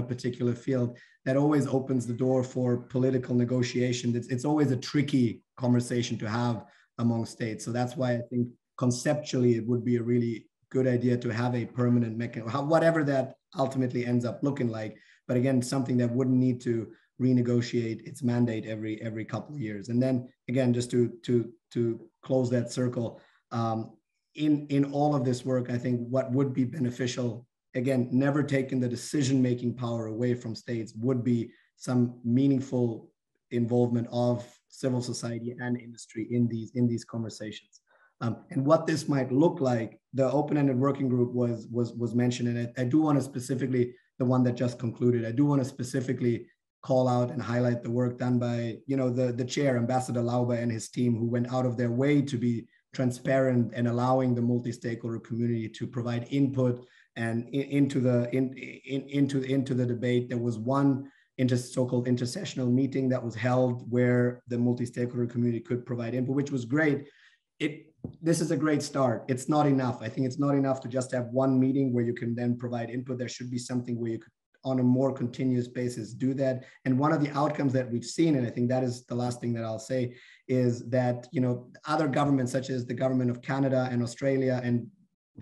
particular field, that always opens the door for political negotiation. It's always a tricky conversation to have among states. So that's why I think conceptually it would be a really good idea to have a permanent mechanism, whatever that ultimately ends up looking like. But again, something that wouldn't need to renegotiate its mandate every couple of years. And then again, just to close that circle, in all of this work, I think what would be beneficial, again, never taking the decision-making power away from states, would be some meaningful involvement of civil society and industry in these conversations. And what this might look like, the open-ended working group was mentioned, and I do want to specifically, the one that just concluded, I do want to specifically call out and highlight the work done by, the chair, Ambassador Lauber, and his team, who went out of their way to be transparent and allowing the multi-stakeholder community to provide input and into the debate. There was one so-called intersessional meeting that was held where the multi-stakeholder community could provide input, which was great. This is a great start. It's not enough. I think it's not enough to just have one meeting where you can then provide input. There should be something where you could, on a more continuous basis, do that. And one of the outcomes that we've seen, and I think that is the last thing that I'll say, is that other governments, such as the government of Canada and Australia, and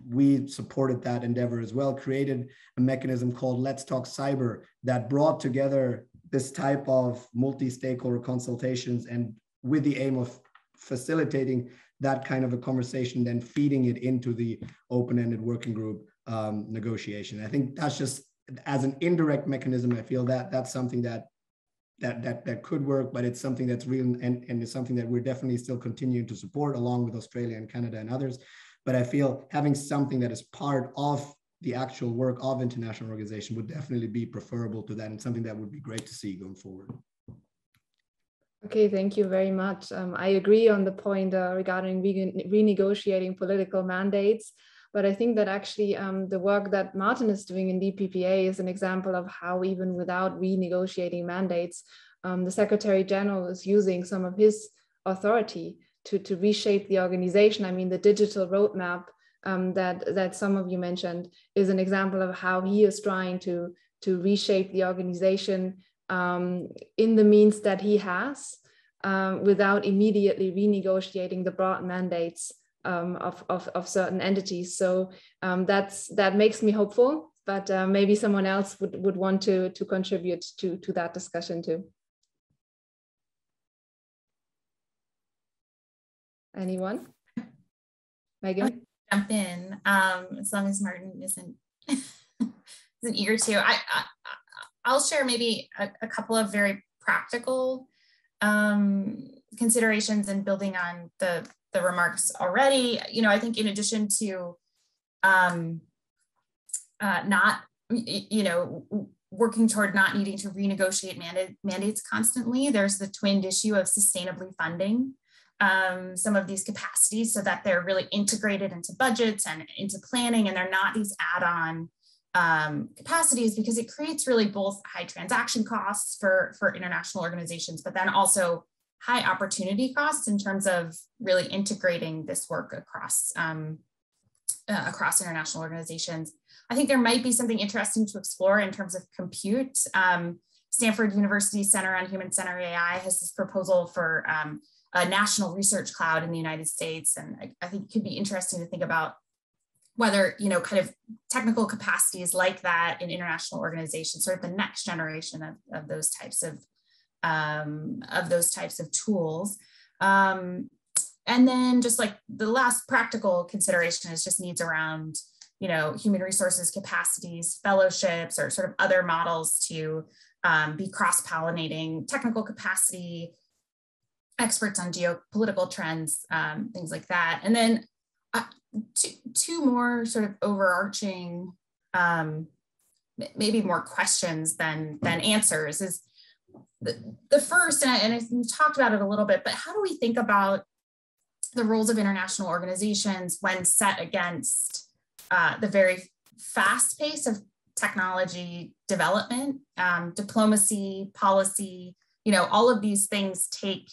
we supported that endeavor as well, created a mechanism called Let's Talk Cyber that brought together this type of multi-stakeholder consultations, and with the aim of facilitating that kind of a conversation, then feeding it into the open-ended working group negotiation. I think that's just, as an indirect mechanism, I feel that that's something that could work, but it's something that's real, and it's something that we're definitely still continuing to support, along with Australia and Canada and others. But I feel having something that is part of the actual work of international organization would definitely be preferable to that, and something that would be great to see going forward.
Okay, thank you very much. I agree on the point regarding renegotiating political mandates. But I think that actually the work that Martin is doing in DPPA is an example of how, even without renegotiating mandates, the Secretary General is using some of his authority to reshape the organization. I mean, the digital roadmap that some of you mentioned is an example of how he is trying to reshape the organization in the means that he has, without immediately renegotiating the broad mandates of certain entities. So that makes me hopeful, but maybe someone else would want to contribute to that discussion too. Anyone? Megan?
I'll jump in, as long as Martin isn't eager to. I'll share maybe a couple of very practical considerations and building on the remarks already. I think in addition to not, working toward not needing to renegotiate mandates constantly, there's the twinned issue of sustainably funding some of these capacities so that they're really integrated into budgets and into planning, and they're not these add-on capacities, because it creates really both high transaction costs for international organizations, but then also high opportunity costs in terms of really integrating this work across international organizations. I think there might be something interesting to explore in terms of compute. Stanford University Center on Human-Centered AI has this proposal for a national research cloud in the United States. And I think it could be interesting to think about whether, kind of technical capacities like that in international organizations, sort of the next generation of those types of those types of tools. And then just like the last practical consideration is just needs around, human resources capacities, fellowships, or sort of other models to be cross-pollinating technical capacity, experts on geopolitical trends, things like that. And then two more sort of overarching, maybe more questions than answers is the first, and we've talked about it a little bit, but how do we think about the roles of international organizations when set against the very fast pace of technology development, diplomacy, policy, all of these things take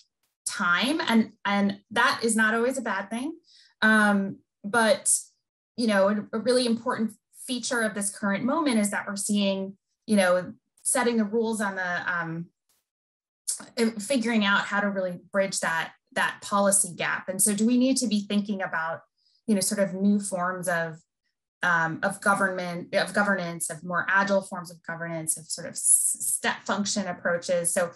time, and that is not always a bad thing. But, a really important feature of this current moment is that we're seeing, setting the rules on the, figuring out how to really bridge that policy gap. And so do we need to be thinking about, sort of new forms of governance, of more agile forms of governance, of sort of step function approaches. So,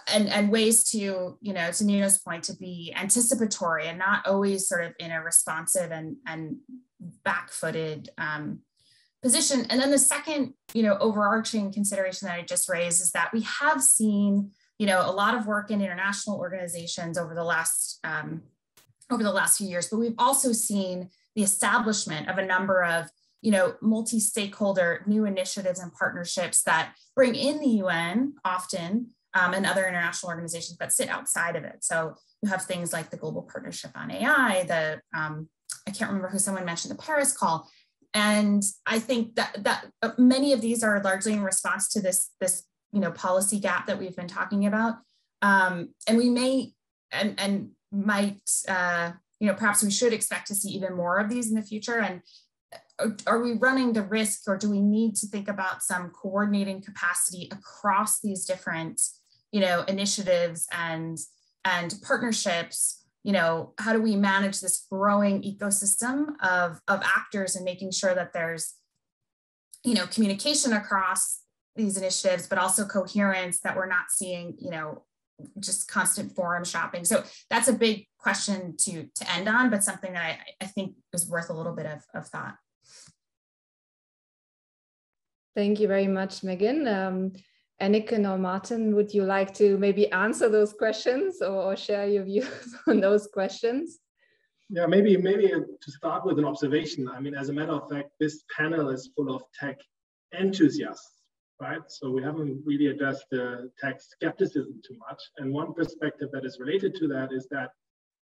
and ways to, to Nino's point, to be anticipatory and not always sort of in a responsive and back-footed position. And then the second, overarching consideration that I just raised is that we have seen, a lot of work in international organizations over the last few years, but we've also seen the establishment of a number of, multi-stakeholder new initiatives and partnerships that bring in the UN often, and other international organizations that sit outside of it. So you have things like the Global Partnership on AI, I can't remember who someone mentioned, the Paris Call. And I think that many of these are largely in response to this policy gap that we've been talking about. And we may and might, perhaps we should expect to see even more of these in the future. And are we running the risk, or do we need to think about some coordinating capacity across these different, initiatives and partnerships? How do we manage this growing ecosystem of actors and making sure that there's, communication across these initiatives, but also coherence, that we're not seeing, just constant forum shopping. So that's a big question to end on, but something that I think is worth a little bit of thought.
Thank you very much, Megan. Anniken or Martin, would you like to maybe answer those questions or share your views on those questions?
Yeah, maybe to start with an observation. I mean, as a matter of fact, this panel is full of tech enthusiasts, right? So we haven't really addressed the tech skepticism too much. And one perspective that is related to that is that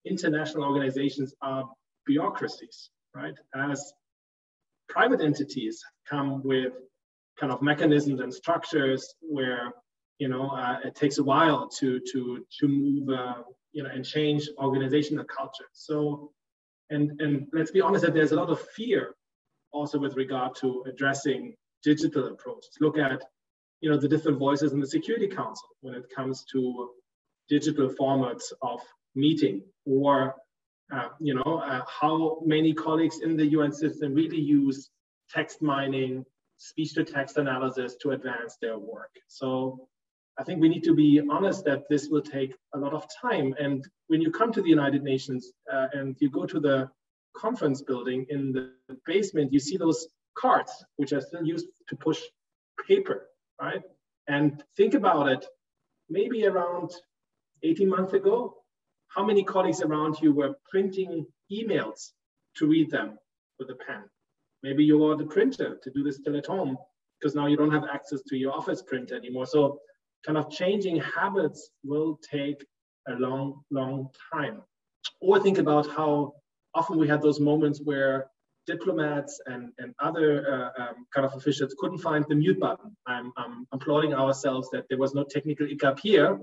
international organizations are bureaucracies, right? As private entities come with kind of mechanisms and structures where, it takes a while to move, and change organizational culture. So, and let's be honest that there's a lot of fear also with regard to addressing digital approaches. Look at, the different voices in the Security Council when it comes to digital formats of meeting, or, how many colleagues in the UN system really use text mining, speech-to-text analysis to advance their work. So I think we need to be honest that this will take a lot of time. And when you come to the United Nations and you go to the conference building, in the basement, you see those cards, which are still used to push paper, right? And think about it, maybe around 18 months ago, how many colleagues around you were printing emails to read them with a pen? Maybe you want a printer to do this still at home, because now you don't have access to your office printer anymore. So kind of changing habits will take a long, long time. Or think about how often we had those moments where diplomats and other kind of officials couldn't find the mute button. I'm applauding ourselves that there was no technical hiccup here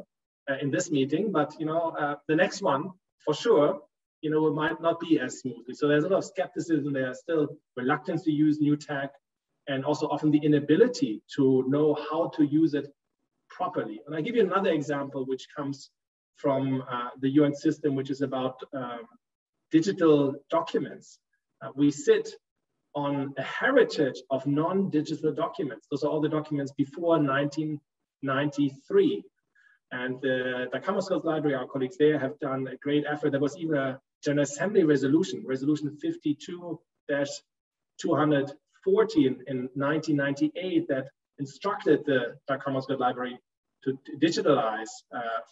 in this meeting, but the next one, for sure, it might not be as smoothly. So there's a lot of skepticism. There's still reluctance to use new tech, and also often the inability to know how to use it properly. And I give you another example, which comes from the UN system, which is about digital documents. We sit on a heritage of non-digital documents. Those are all the documents before 1993. And the Dacama Skills Library, our colleagues there have done a great effort. There was even a General Assembly resolution 52-240 in 1998 that instructed the Dacama Skills Library to digitalize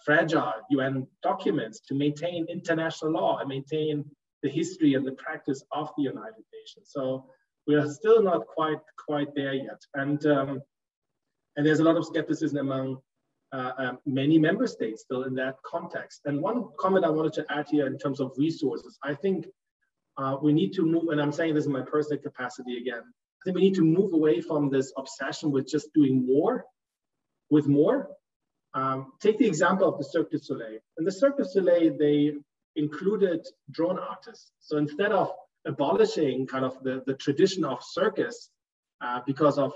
fragile UN documents, to maintain international law and maintain the history and the practice of the United Nations. So we are still not quite there yet. And there's a lot of skepticism among many member states still in that context. And one comment I wanted to add here in terms of resources, I think we need to move, and I'm saying this in my personal capacity again, I think we need to move away from this obsession with just doing more with more. Take the example of the Cirque du Soleil. In the Cirque du Soleil, they included drone artists. So instead of abolishing kind of the tradition of circus because of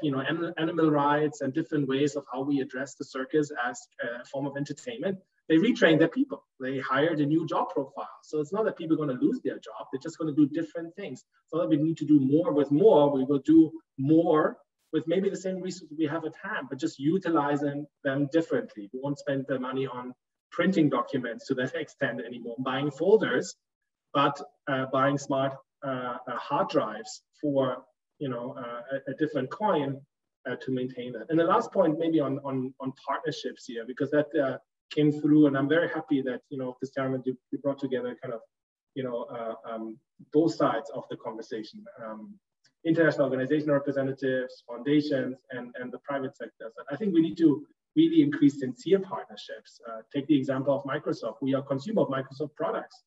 animal rights and different ways of how we address the circus as a form of entertainment, they retrained their people. They hired a new job profile. So it's not that people are going to lose their job. They're just going to do different things. So that we need to do more with more. We will do more with maybe the same resources we have at hand, but just utilizing them differently. We won't spend the money on printing documents to that extent anymore, buying folders, but buying smart hard drives for a different coin to maintain that. And the last point maybe on partnerships here, because that came through, and I'm very happy that Cristiano, you brought together kind of both sides of the conversation. International organization representatives, foundations, and the private sectors. I think we need to really increase sincere partnerships. Take the example of Microsoft. We are consumer of Microsoft products.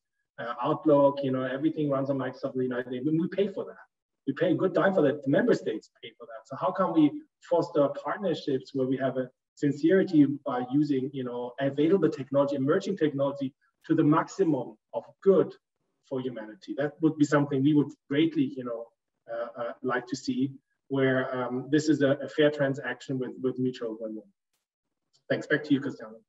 Outlook, everything runs on Microsoft in the United States. We pay for that. We pay a good dime for that. The member states pay for that. So how can we foster partnerships where we have a sincerity by using available technology, emerging technology to the maximum of good for humanity? That would be something we would greatly like to see, where this is a fair transaction with mutual win-win. Thanks. Back to you, Cristiano.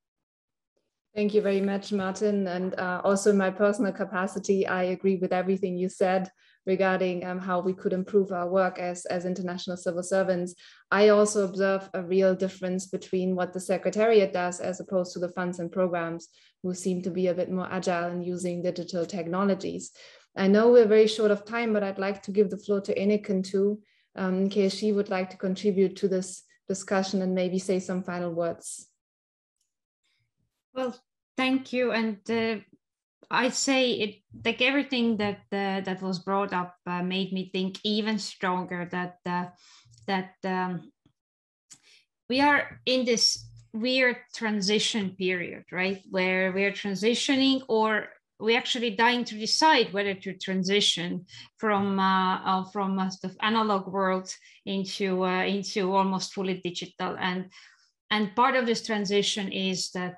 Thank you very much, Martin. And also in my personal capacity, I agree with everything you said regarding how we could improve our work as international civil servants. I also observe a real difference between what the Secretariat does as opposed to the funds and programs, who seem to be a bit more agile in using digital technologies. I know we're very short of time, but I'd like to give the floor to Iniken too, in case she would like to contribute to this discussion and maybe say some final words.
Well, thank you. And I'd say it, like everything that was brought up made me think even stronger that we are in this weird transition period, right? Where we're transitioning, or we're actually dying to decide whether to transition from the analog world into almost fully digital. And part of this transition is that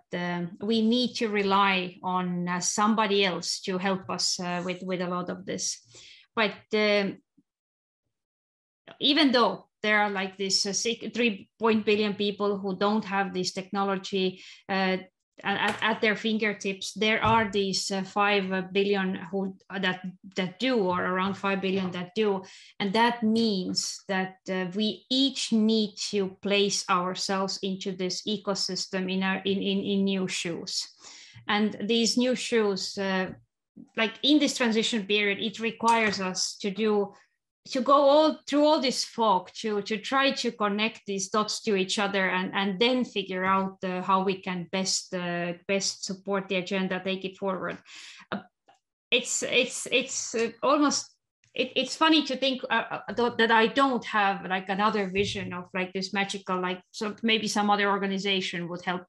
we need to rely on somebody else to help us with a lot of this. But even though there are like this 3 billion people who don't have this technology at their fingertips, there are these 5 billion that do, or around 5 billion that do, and that means that we each need to place ourselves into this ecosystem in new shoes. And these new shoes, like in this transition period, it requires us to go through all this fog, to try to connect these dots to each other, and then figure out how we can best support the agenda, take it forward. It's funny to think that I don't have like another vision of like this magical, like, so maybe some other organization would help,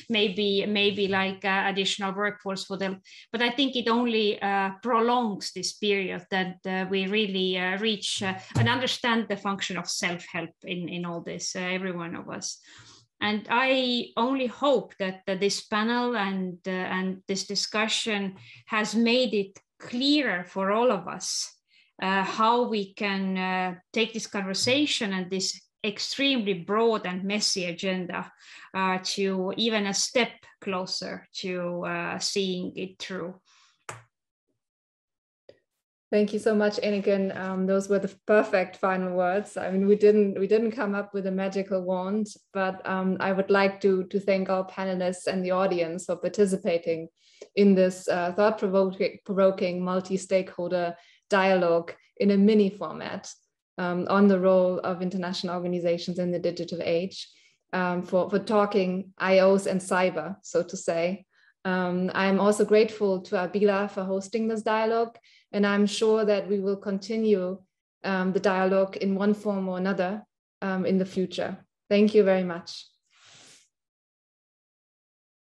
maybe like additional workforce for them. But I think it only prolongs this period that we really reach and understand the function of self-help in all this, every one of us. And I only hope that this panel and this discussion has made it clearer for all of us how we can take this conversation and this extremely broad and messy agenda to even a step closer to seeing it through.
Thank you so much, Iniken. Those were the perfect final words. I mean, we didn't come up with a magical wand, but I would like to thank our panelists and the audience for participating in this thought-provoking multi-stakeholder dialogue in a mini format on the role of international organizations in the digital age, for talking IOs and cyber, so to say. I'm also grateful to ABILA for hosting this dialogue, and I'm sure that we will continue the dialogue in one form or another in the future. Thank you very much.